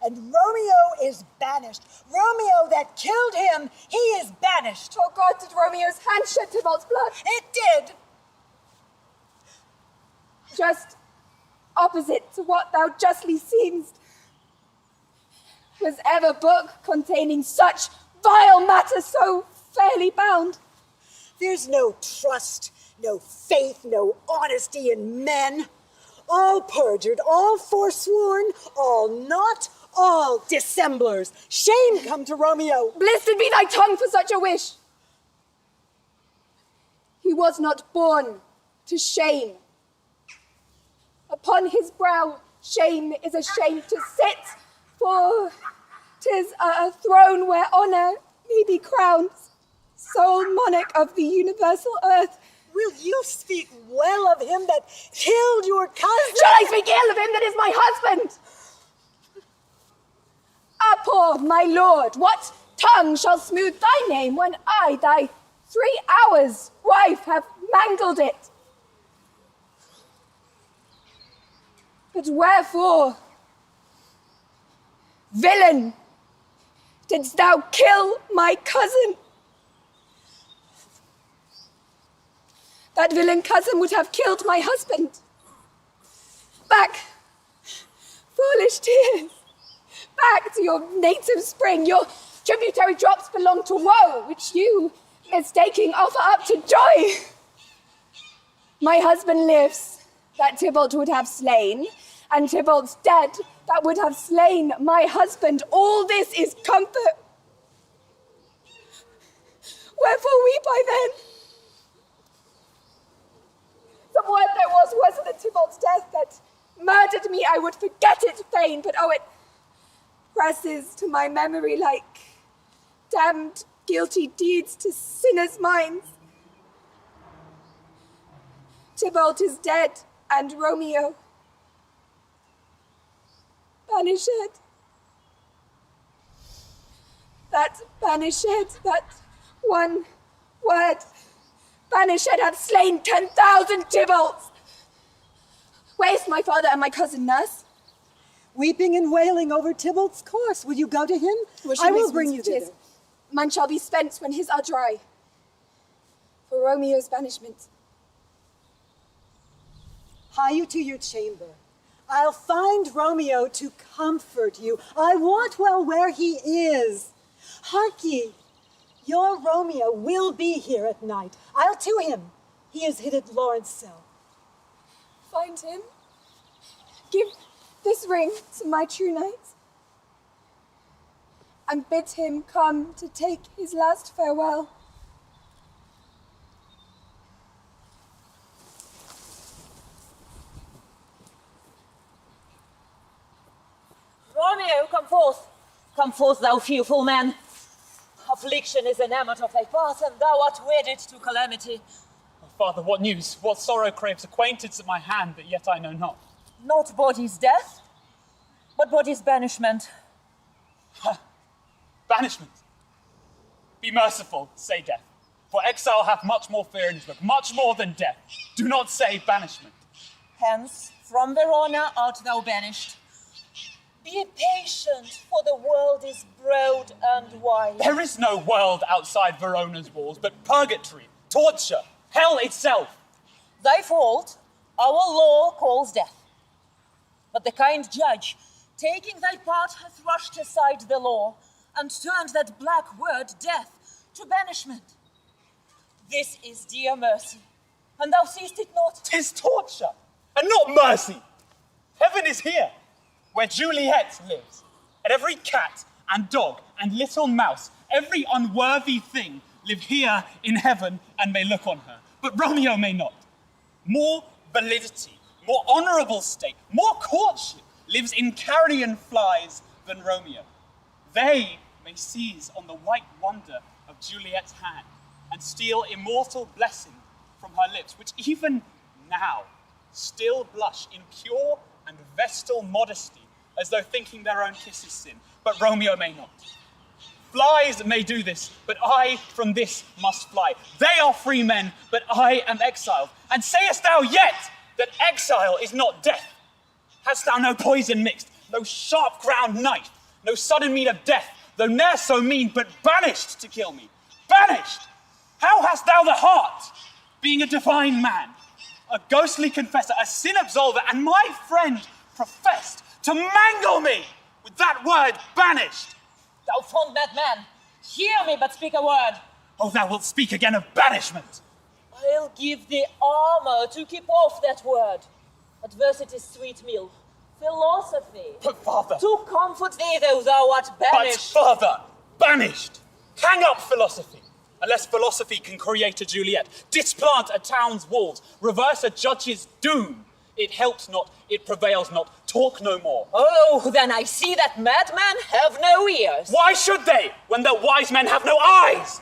and Romeo is banished. Romeo that killed him, he is banished. Oh God, did Romeo's hand shed Tybalt's blood? It did. Just opposite to what thou justly seemst. Was ever book containing such vile matter so fairly bound? There's no trust, no faith, no honesty in men. All perjured, all forsworn, all not, all dissemblers. Shame come to Romeo. Blessed be thy tongue for such a wish. He was not born to shame. Upon his brow shame is ashamed to sit, for 'tis a throne where honor may be crowned, sole monarch of the universal earth. Will you speak well of him that killed your cousin? Shall I speak ill of him that is my husband? Ah, poor my lord, what tongue shall smooth thy name when I, thy 3 hours wife, have mangled it? But wherefore, villain, didst thou kill my cousin? That villain cousin would have killed my husband. Back, foolish tears, back to your native spring. Your tributary drops belong to woe, which you, mistaking, offer up to joy. My husband lives, that Tybalt would have slain, and Tybalt's dead, that would have slain my husband. All this is comfort. Wherefore weep I then? Some word there was worse than Tybalt's death, that murdered me, I would forget it fain, but oh, it presses to my memory like damned guilty deeds to sinners' minds. Tybalt is dead, and Romeo banished. That banished, that one word, banished had slain 10,000 Tybalts. Where's my father and my cousin, nurse? Weeping and wailing over Tybalt's corse. Will you go to him? I will bring you thither. Mine shall be spent when his are dry. For Romeo's banishment. Hie you to your chamber. I'll find Romeo to comfort you. I wot well where he is. Hark ye, your Romeo will be here at night. I'll to him. He is hid at Laurence cell. Find him. Give this ring to my true knight. And bid him come to take his last farewell. Romeo, come forth. Come forth, thou fearful man. Affliction is enamoured of thy path, and thou art wedded to calamity. Oh, Father, what news? What sorrow craves acquaintance at my hand that yet I know not? Not body's death, but body's banishment. Banishment. Be merciful, say death. For exile hath much more fear in his look, much more than death. Do not say banishment. Hence, from Verona art thou banished. Be patient, for the world is broad and wide. There is no world outside Verona's walls, but purgatory, torture, hell itself. Thy fault our law calls death. But the kind judge, taking thy part, hath rushed aside the law, and turned that black word, death, to banishment. This is dear mercy, and thou seest it not. 'Tis torture, and not mercy. Heaven is here, where Juliet lives, and every cat and dog and little mouse, every unworthy thing, live here in heaven and may look on her. But Romeo may not. More validity, more honourable state, more courtship lives in carrion flies than Romeo. They may seize on the white wonder of Juliet's hand and steal immortal blessing from her lips, which even now still blush in pure and vestal modesty, as though thinking their own kiss is sin. But Romeo may not. Flies may do this, but I from this must fly. They are free men, but I am exiled. And sayest thou yet that exile is not death? Hast thou no poison mixed, no sharp-crowned knife, no sudden mean of death, though ne'er so mean, but banished to kill me? Banished! How hast thou the heart, being a divine man, a ghostly confessor, a sin absolver, and my friend professed, to mangle me with that word banished? Thou fond madman, hear me but speak a word. Oh, thou wilt speak again of banishment. I'll give thee armour to keep off that word. Adversity's sweet meal, philosophy. But Father... To comfort thee though thou art banished. But Father, banished. Hang up philosophy. Unless philosophy can create a Juliet, displant a town's walls, reverse a judge's doom. It helps not, it prevails not. Talk no more. Oh, then I see that madmen have no ears. Why should they, when the wise men have no eyes?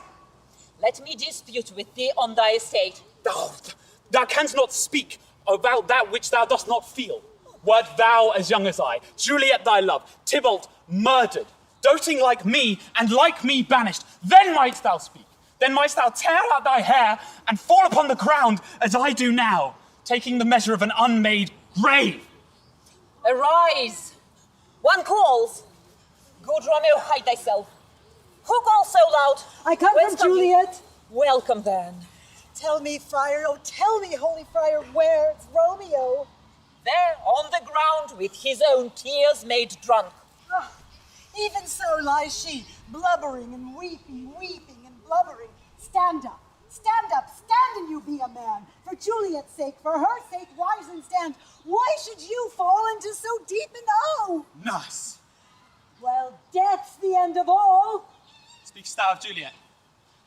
Let me dispute with thee on thy estate. Thou canst not speak about that which thou dost not feel. Wert thou as young as I, Juliet thy love, Tybalt murdered, doting like me, and like me banished, then mightst thou speak. Then mightst thou tear out thy hair and fall upon the ground as I do now, taking the measure of an unmade grave. Arise! One calls. Good Romeo, hide thyself. Who calls so loud? I come Whence from Juliet. Welcome then. Tell me, Friar, oh, tell me, Holy Friar, where's Romeo? There, on the ground, with his own tears made drunk. Ah, even so lies she, blubbering and weeping and blubbering. Stand up, stand and you be a man. For Juliet's sake, for her sake, rise and stand. Why should you fall into so deep an O? Nurse. Well, death's the end of all. Speakst thou of Juliet?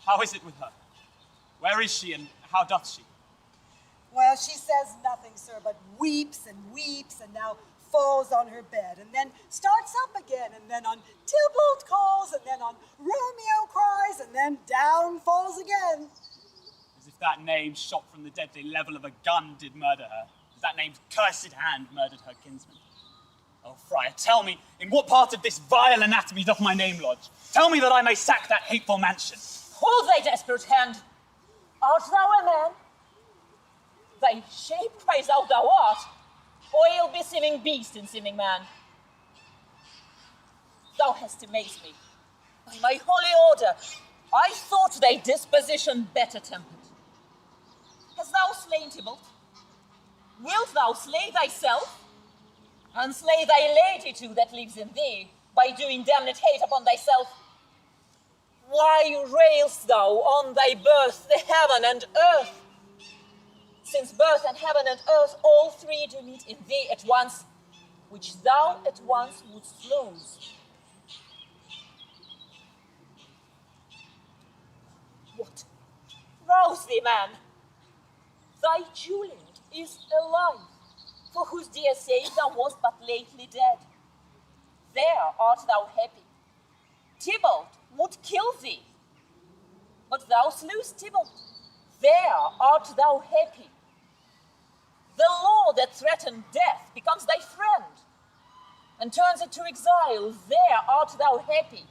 How is it with her? Where is she and how doth she? Well, she says nothing, sir, but weeps and now falls on her bed, and then starts up again, and then on Tybalt calls, and then on Romeo cries, and then down falls again. As if that name shot from the deadly level of a gun did murder her. As that name's cursed hand murdered her kinsman. Oh, Friar, tell me, in what part of this vile anatomy doth my name lodge? Tell me that I may sack that hateful mansion. Hold thy desperate hand. Art thou a man? Thy shape cries out thou art, or ill beseeming beast and seeming man. Thou hast amazed me. By my holy order, I thought thy disposition better tempered. Hast thou slain Tybalt? Wilt thou slay thyself? And slay thy lady too that lives in thee, by doing damned hate upon thyself? Why railst thou on thy birth, the heaven and earth? Since birth and heaven and earth, all three do meet in thee at once, which thou at once wouldst lose. What? Rouse thee, man! Thy Juliet is alive, for whose dear sake thou wast but lately dead. There art thou happy. Tybalt would kill thee, but thou slewest Tybalt. There art thou happy. The law that threatened death becomes thy friend, and turns it to exile. There art thou happy.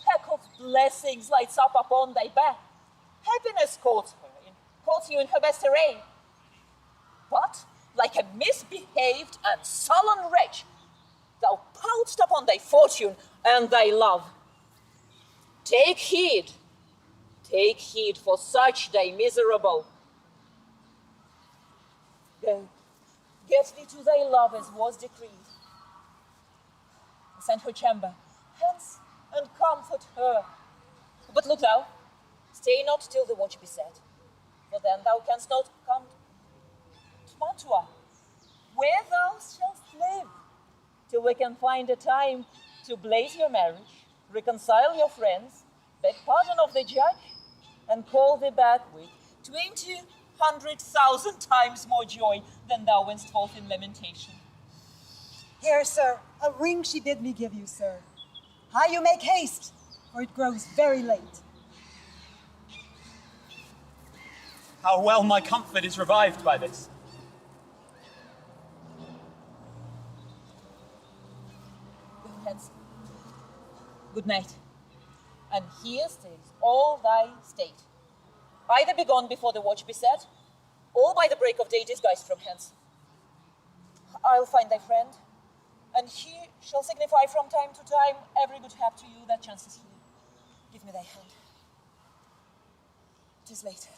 A pack of blessings lights up upon thy back. Happiness courts you in her best array. But, like a misbehaved and sullen wretch, thou pounced upon thy fortune and thy love. Take heed, for such thy miserable. Go, get thee to thy love as was decreed. Send her chamber, hence, and comfort her. But look thou, stay not till the watch be set, for then thou canst not come to Mantua, where thou shalt live, till we can find a time to blaze your marriage, reconcile your friends, beg pardon of the judge, and call thee back with 200,000 times more joy than thou wentst forth in lamentation. Here, sir, a ring she bid me give you, sir. Hie you make haste, for it grows very late. How well my comfort is revived by this. Go hence. Good night. And here stays all thy state. Either be gone before the watch be set, or by the break of day disguised from hence. I'll find thy friend, and he shall signify from time to time every good hap to you that chances here. Give me thy hand. 'Tis late.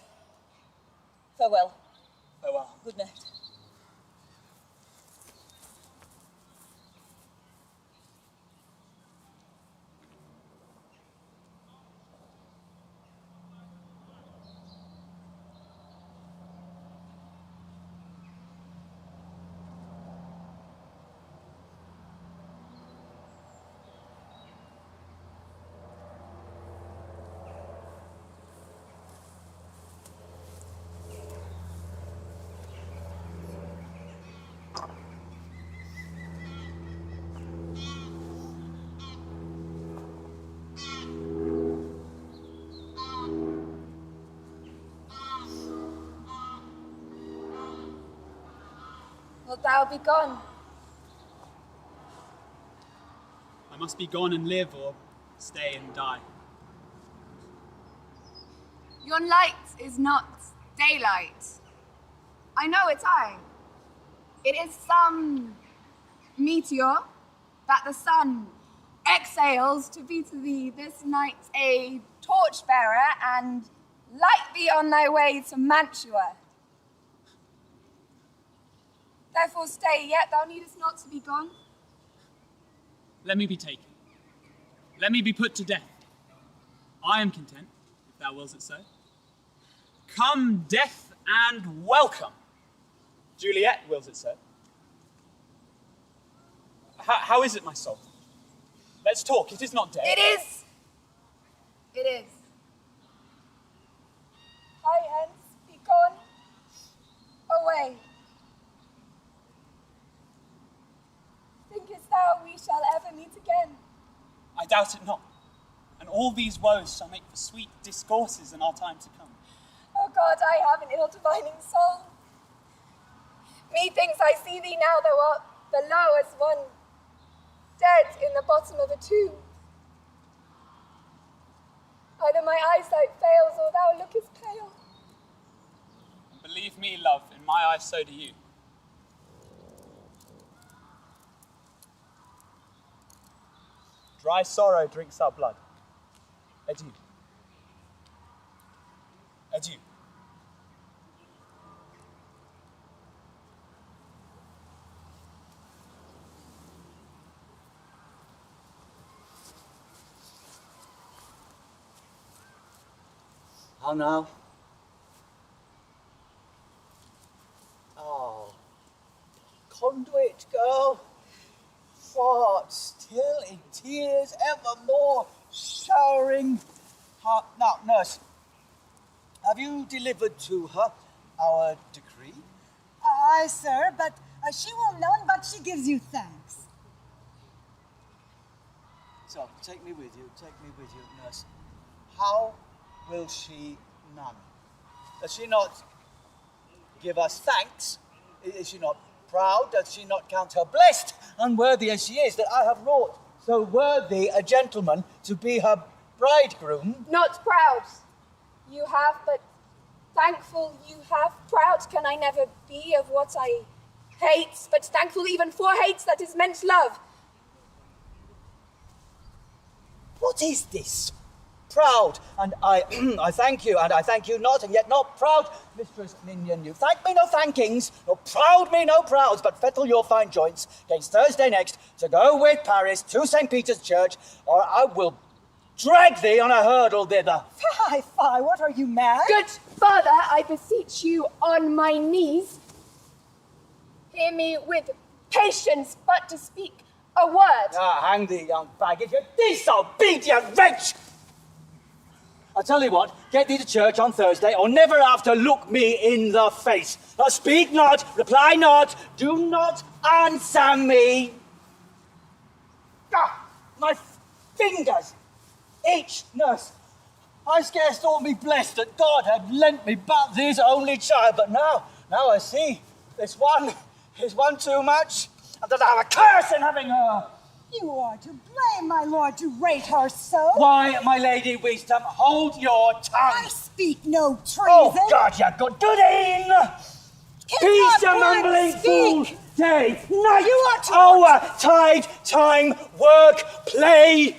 Farewell. Farewell. Good night. Wilt thou be gone? I must be gone and live, or stay and die. Yon light is not daylight. I know it's I. It is some meteor that the sun exhales to be to thee this night a torchbearer and light thee on thy way to Mantua. Therefore stay, yet thou needest not to be gone. Let me be taken. Let me be put to death. I am content, if thou wills it so. Come, death, and welcome. Juliet wills it so. How is it, my soul? Let's talk. It is not dead. It is. It is. Hie hence, be gone. we shall ever meet again. I doubt it not. And all these woes shall make for sweet discourses in our time to come. Oh God, I have an ill-divining soul. Methinks I see thee now, thou art below as one dead in the bottom of a tomb. Either my eyesight fails or thou lookest pale. And believe me, love, in my eyes so do you. Dry sorrow drinks our blood. Adieu. Adieu. How now? Oh, conduit girl, what, still in tears evermore, showering her. Now, nurse, have you delivered to her our decree? Aye, sir, but she will none, but she gives you thanks. So, take me with you, nurse. How will she none? Does she not give us thanks? Is she not proud? Does she not count her blessed, unworthy as she is, that I have wrought so worthy a gentleman to be her bridegroom? Not proud. You have, but thankful you have. Proud can I never be of what I hate, but thankful even for hate that is meant love. What is this? Proud, and I thank you, and I thank you not, and yet not proud, Mistress Minion. You thank me no thankings, nor proud me no prouds, but fettle your fine joints against Thursday next to go with Paris to St. Peter's Church, or I will drag thee on a hurdle thither. Fie, what are you, mad? Good father, I beseech you on my knees, hear me with patience, but to speak a word. Ah, hang thee, young baggage, you disobedient wretch! I tell you what, get thee to church on Thursday, or never after look me in the face. Speak not, reply not, do not answer me. Ah, my fingers, each, nurse. I scarce thought me blessed that God had lent me but this only child, but now I see this one is one too much, and that I have a curse in having her. You are to blame, my lord, to rate her so. Why, my lady Wisdom, hold your tongue. I speak no treason. Oh, God, you good in! Peace, you mumbling fool! Day, night, You are to hour, tide, time, work, play.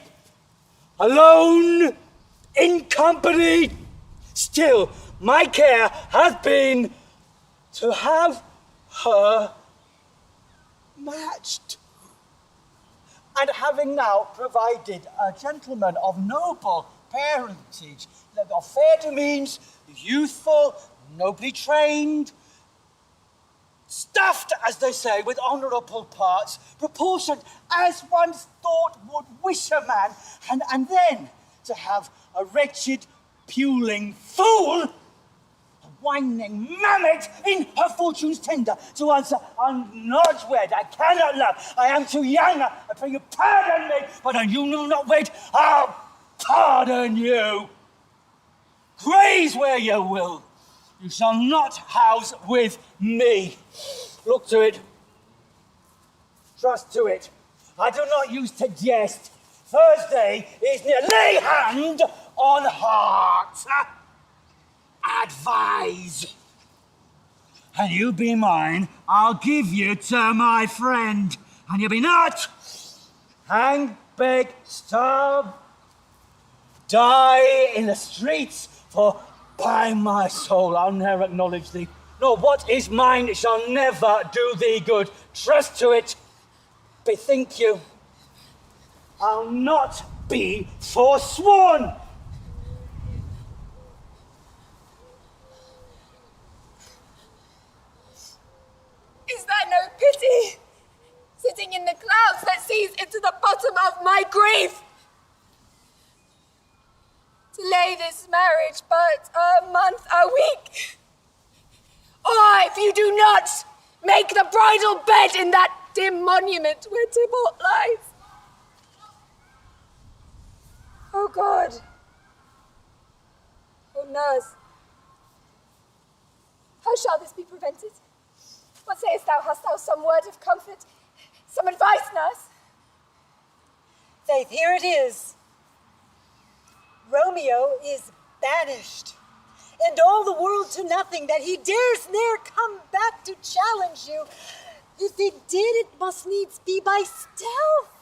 Alone, in company. Still, my care has been to have her matched. And having now provided a gentleman of noble parentage, that of fair demeans, youthful, nobly trained, stuffed, as they say, with honourable parts, proportioned as one's thought would wish a man, and then to have a wretched, puling fool, a whining mammet in her fortune's tender, to answer, I'm not wed, I cannot love, I am too young, I pray you pardon me, but an you know not wed, I'll pardon you. Graze where you will, you shall not house with me. Look to it. Trust to it. I do not use to jest. Thursday is near. Lay hand on heart. Advise. And you be mine, I'll give you to my friend. And you be not. Hang, beg, starve. Die in the streets, for by my soul I'll never acknowledge thee. Nor what is mine shall never do thee good. Trust to it. Bethink you, I'll not be forsworn. Is that no pity? Sitting in the clouds that sees into the bottom of my grave. Delay this marriage but a month, a week. Or if you do not, make the bridal bed in that dim monument where Tybalt lies. Oh God! Oh nurse! How shall this be prevented? What sayest thou? Hast thou some word of comfort? Some advice, nurse? Faith, here it is. Romeo is banished, and all the world to nothing, that he dares ne'er come back to challenge you. If he did, it must needs be by stealth.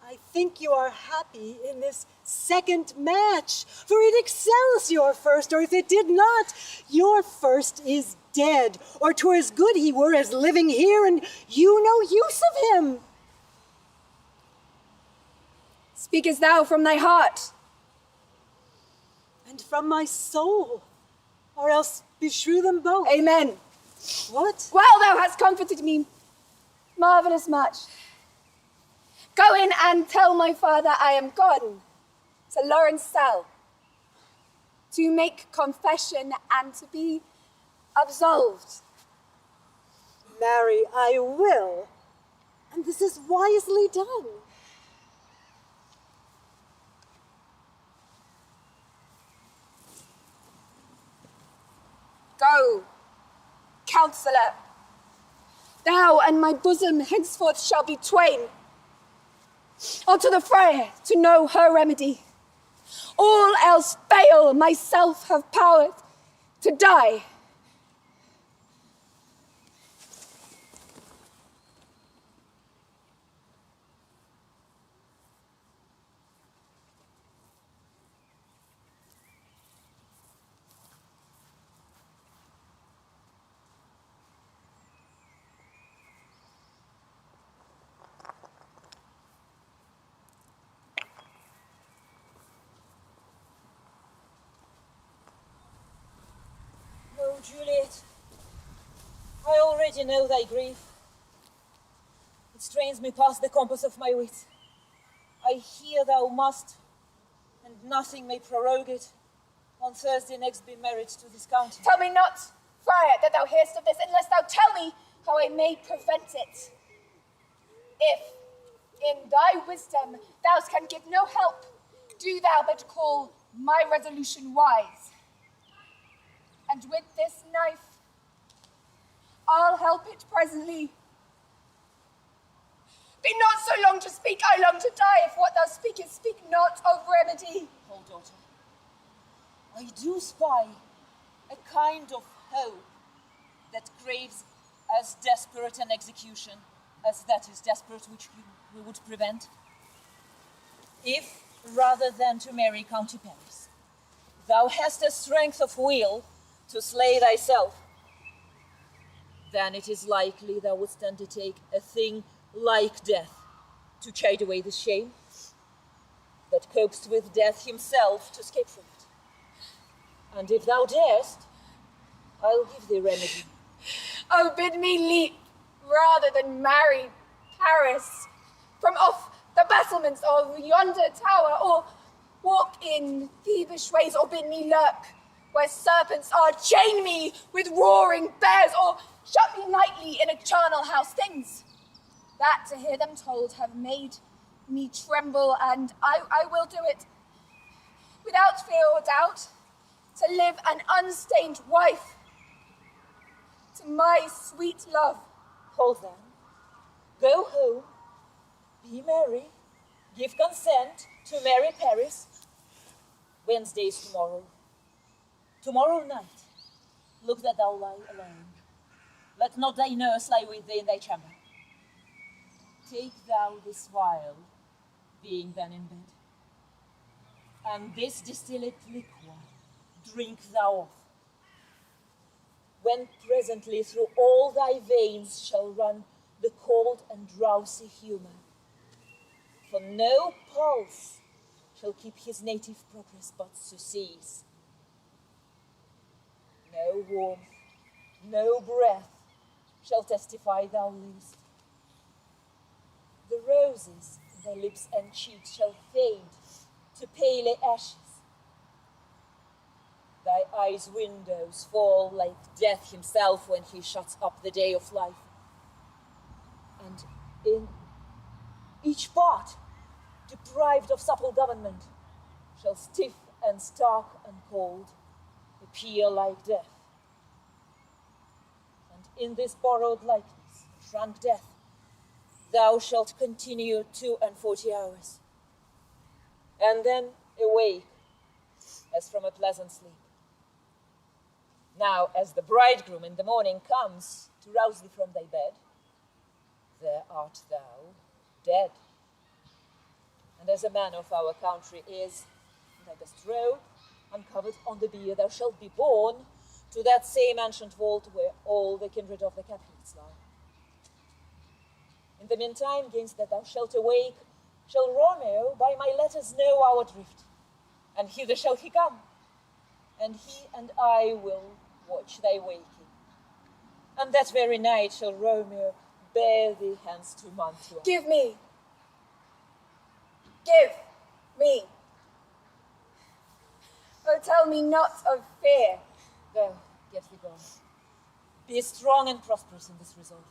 I think you are happy in this second match, for it excels your first, or if it did not, your first is dead, or 'twere as good he were as living here, and you no use of him. Speakest thou from thy heart? And from my soul, or else beshrew them both. Amen. What? Well, thou hast comforted me marvelous much. Go in and tell my father I am gone to Laurence cell to make confession and to be absolved. Marry, I will, and this is wisely done. Go, counselor. Thou and my bosom henceforth shall be twain. Unto the Friar to know her remedy. All else fail, myself have power to die. Oh, Juliet, I already know thy grief. It strains me past the compass of my wit. I hear thou must, and nothing may prorogue it, on Thursday next be married to this county. Tell me not, Friar, that thou hearest of this, unless thou tell me how I may prevent it. If, in thy wisdom, thou can give no help, do thou but call my resolution wise. And with this knife, I'll help it presently. Be not so long to speak, I long to die. If what thou speakest, speak not of remedy. Oh, daughter, I do spy a kind of hope that craves as desperate an execution as that is desperate which we would prevent. If, rather than to marry County Paris, thou hast a strength of will to slay thyself, then it is likely thou wouldst undertake a thing like death to chide away the shame that copes with death himself to escape from it. And if thou darest, I'll give thee remedy. Oh, bid me leap rather than marry Paris from off the battlements of yonder tower, or walk in thievish ways, or bid me lurk where serpents are, chain me with roaring bears, or shut me nightly in a charnel house. Things that, to hear them told, have made me tremble, and I will do it without fear or doubt, to live an unstained wife to my sweet love. Hold then. Go home, be merry, give consent to marry Paris. Wednesday's tomorrow. Tomorrow night, look that thou lie alone. Let not thy nurse lie with thee in thy chamber. Take thou this vial, being then in bed, and this distillate liquor drink thou off, when presently through all thy veins shall run the cold and drowsy humour. For no pulse shall keep his native progress but to cease. No warmth, no breath shall testify thou livest. The roses in thy lips and cheeks shall fade to pale ashes. Thy eyes' windows fall like death himself when he shuts up the day of life. And in each part deprived of supple government, shall stiff and stark and cold appear like death. And in this borrowed likeness, shrunk death, thou shalt continue 42 hours, and then awake as from a pleasant sleep. Now, as the bridegroom in the morning comes to rouse thee from thy bed, there art thou dead. And as a man of our country is, thou dost robe, uncovered on the bier, thou shalt be borne to that same ancient vault where all the kindred of the Capulets lie. In the meantime, gainst that thou shalt awake, shall Romeo by my letters know our drift, and hither shall he come, and he and I will watch thy waking. And that very night shall Romeo bear thee hence to Mantua. Give me. Oh, tell me not of fear. Go, get thee gone. Be strong and prosperous in this resolve.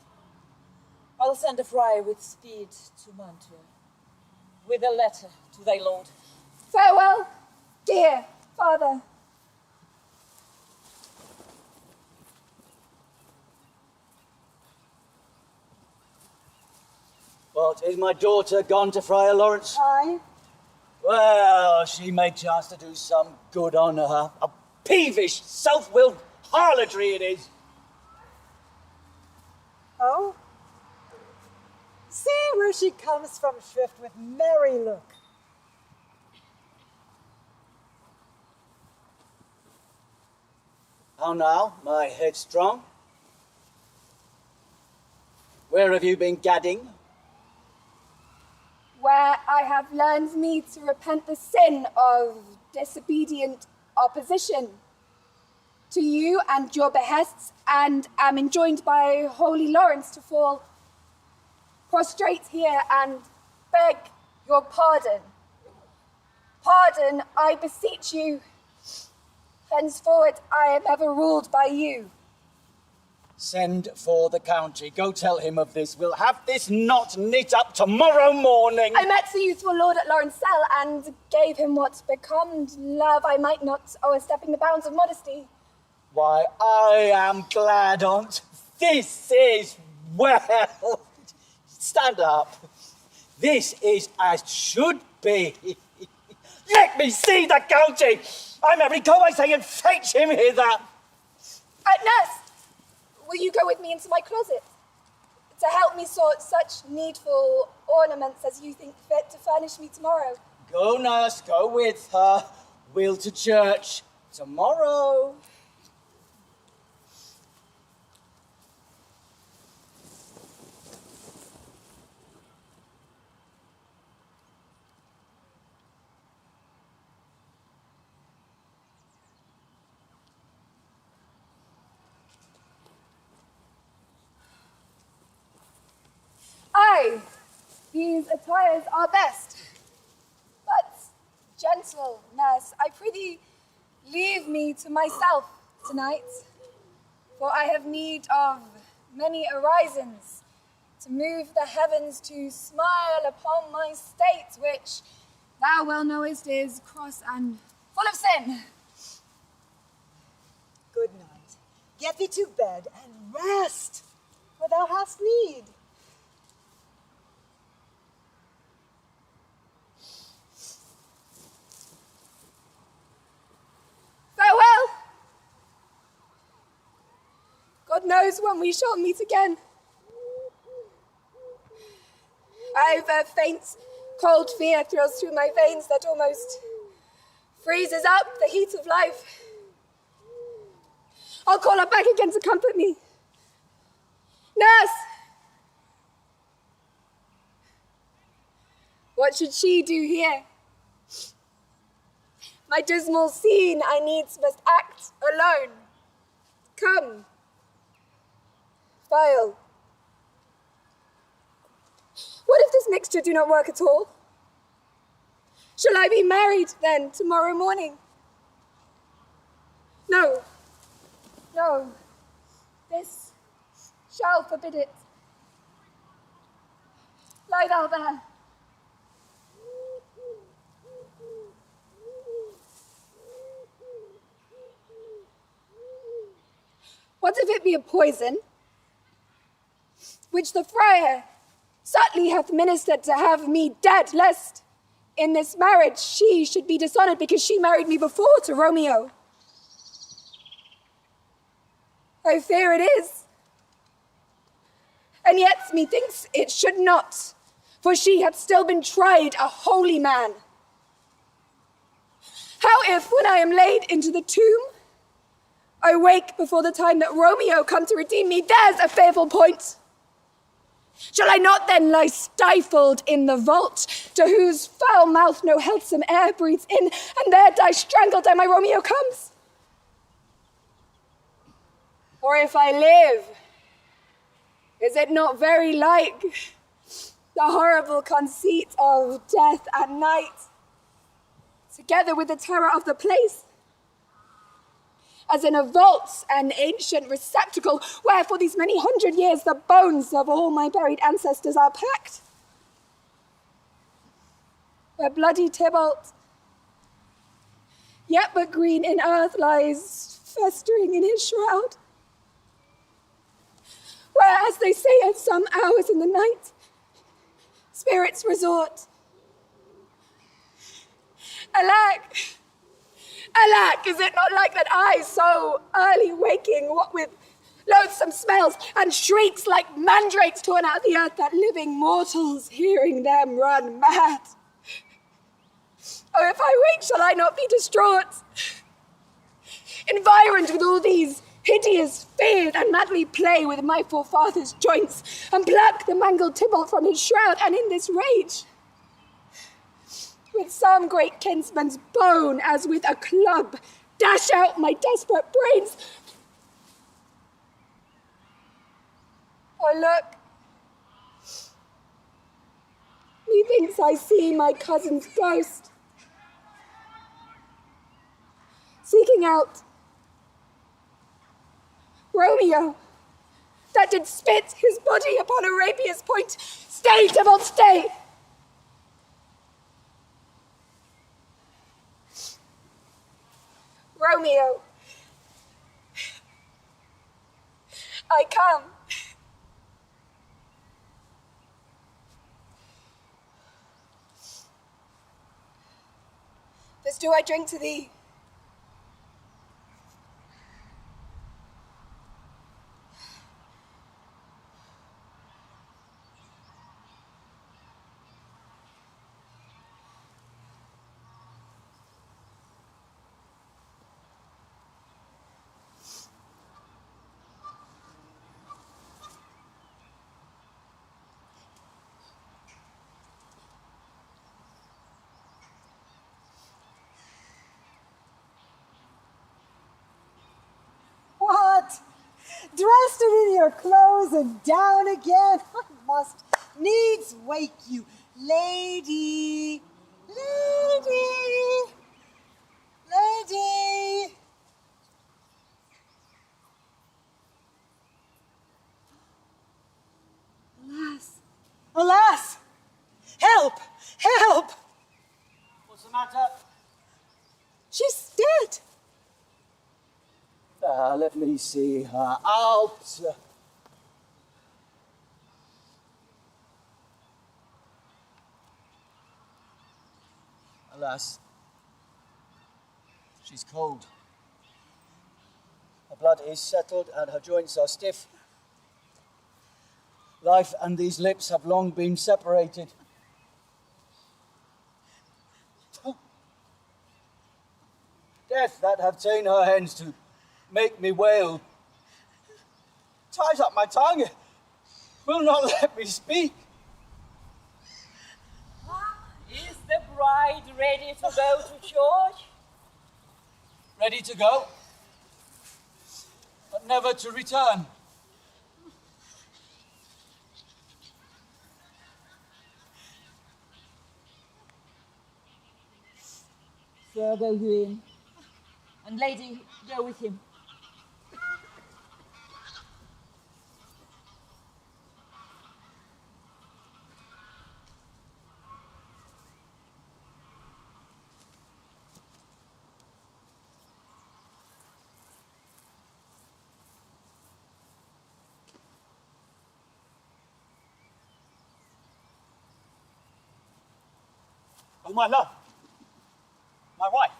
I'll send a friar with speed to Mantua, with a letter to thy lord. Farewell, dear father. What, is my daughter gone to Friar Laurence? Aye. Well, she may chance to do some good on her. A peevish, self-willed harlotry it is. Oh? See where she comes from shrift with merry look. How now, my headstrong? Where have you been gadding? Where I have learned me to repent the sin of disobedient opposition to you and your behests, and am enjoined by holy Laurence to fall prostrate here and beg your pardon. Pardon, I beseech you. Henceforward, I am ever ruled by you. Send for the county. Go tell him of this. We'll have this knot knit up tomorrow morning. I met the youthful lord at Laurence cell and gave him what becommed love I might not, o'erstepping the bounds of modesty. Why, I am glad on't. This is well. Stand up. This is as should be. Let me see the county. I'm every go I say and fetch him hither. Nurse, will you go with me into my closet to help me sort such needful ornaments as you think fit to furnish me tomorrow? Go, nurse, go with her. We'll to church tomorrow. Aye, these attires are best. But, gentle nurse, I prithee leave me to myself tonight, for I have need of many orisons to move the heavens to smile upon my state, which thou well knowest is cross and full of sin. Good night. Get thee to bed and rest, for thou hast need. Farewell! God knows when we shall meet again. I've a faint, cold fear thrills through my veins that almost freezes up the heat of life. I'll call her back again to comfort me. Nurse! What should she do here? My dismal scene I needs must act alone. Come. File. What if this mixture do not work at all? Shall I be married then tomorrow morning? No. No. This shall forbid it. Lie thou there. What if it be a poison, which the friar subtly hath ministered to have me dead, lest in this marriage she should be dishonoured because she married me before to Romeo? I fear it is. And yet methinks it should not, for she hath still been tried a holy man. How if, when I am laid into the tomb, I wake before the time that Romeo come to redeem me? There's a fearful point. Shall I not then lie stifled in the vault, to whose foul mouth no healthsome air breathes in, and there die strangled ere my Romeo comes? Or if I live, is it not very like the horrible conceit of death at night, together with the terror of the place? As in a vault, an ancient receptacle, where for these many 100 years the bones of all my buried ancestors are packed. Where bloody Tybalt, yet but green in earth, lies festering in his shroud. Where, as they say at some hours in the night, spirits resort. Alec! Alack, is it not like that I, so early waking, what with loathsome smells and shrieks like mandrakes torn out of the earth, that living mortals, hearing them, run mad? Oh, if I wake, shall I not be distraught? Environed with all these hideous fears, and madly play with my forefather's joints, and pluck the mangled Tybalt from his shroud, and in this rage, with some great kinsman's bone, as with a club, dash out my desperate brains. Oh, look. Methinks I see my cousin's ghost, seeking out Romeo, that did spit his body upon a rapier's point. Stay, Tybalt, stay! Romeo, I come. This do I drink to thee. What? Dressed in your clothes and down again? I must needs wake you. Lady, lady, lady. Alas, alas, help, help. What's the matter? She's dead. Let me see her out. Alas, she's cold. Her blood is settled and her joints are stiff. Life and these lips have long been separated. Death that have ta'en her hands to make me wail ties up my tongue, will not let me speak. Is the bride ready to go to church? Ready to go, but never to return. Sir, go you in. And lady, go with him. Oh, my love. My wife.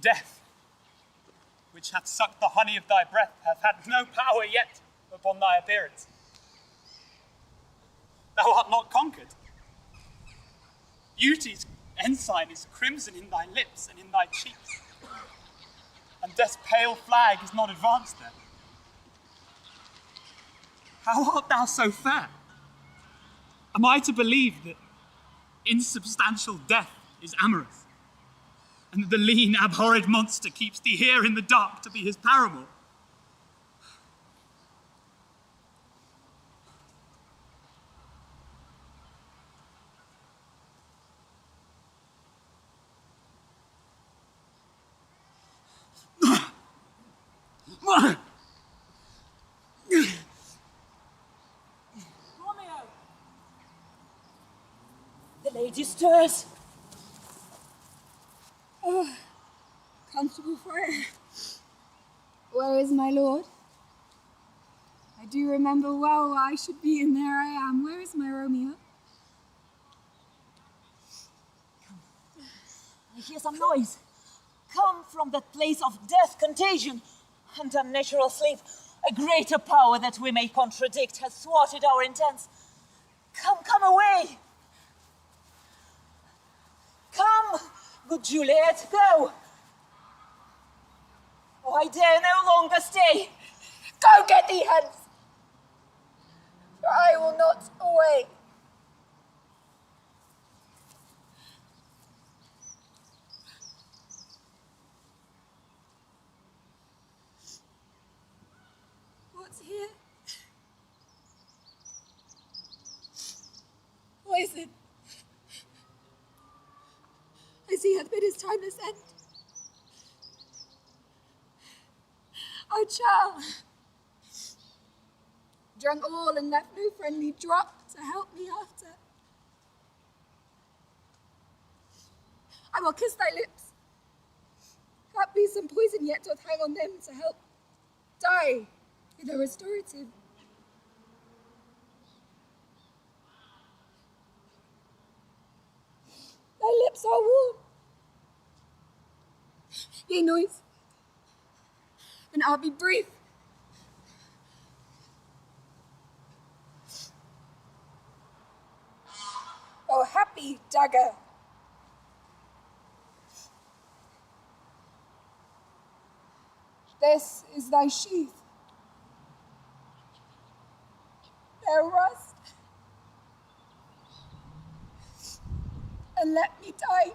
Death, which hath sucked the honey of thy breath, hath had no power yet upon thy appearance. Thou art not conquered. Beauty's ensign is crimson in thy lips and in thy cheeks, and death's pale flag is not advanced there. How art thou so fair? Am I to believe that insubstantial death is amorous, and that the lean, abhorred monster keeps thee here in the dark to be his paramour? Romeo! The lady stirs. Oh, comfortable Friar. Where is my lord? I do remember well why I should be, and there I am. Where is my Romeo? I hear some noise. Come from that place of death, contagion, and unnatural sleep. A greater power that we may contradict has thwarted our intents. Come away. Come, good Juliet, go. Oh, I dare no longer stay. Go get thee hence, for I will not away. What's here? Poison. As he hath bid his timeless end. Oh, child. Drank all and left no friendly drop to help me after. I will kiss thy lips. Haply some poison yet doth hang on them to help die with a restorative. Thy lips are warm. Yea, noise. And I'll be brief. Oh, happy dagger. This is thy sheath. There rust. And let me die.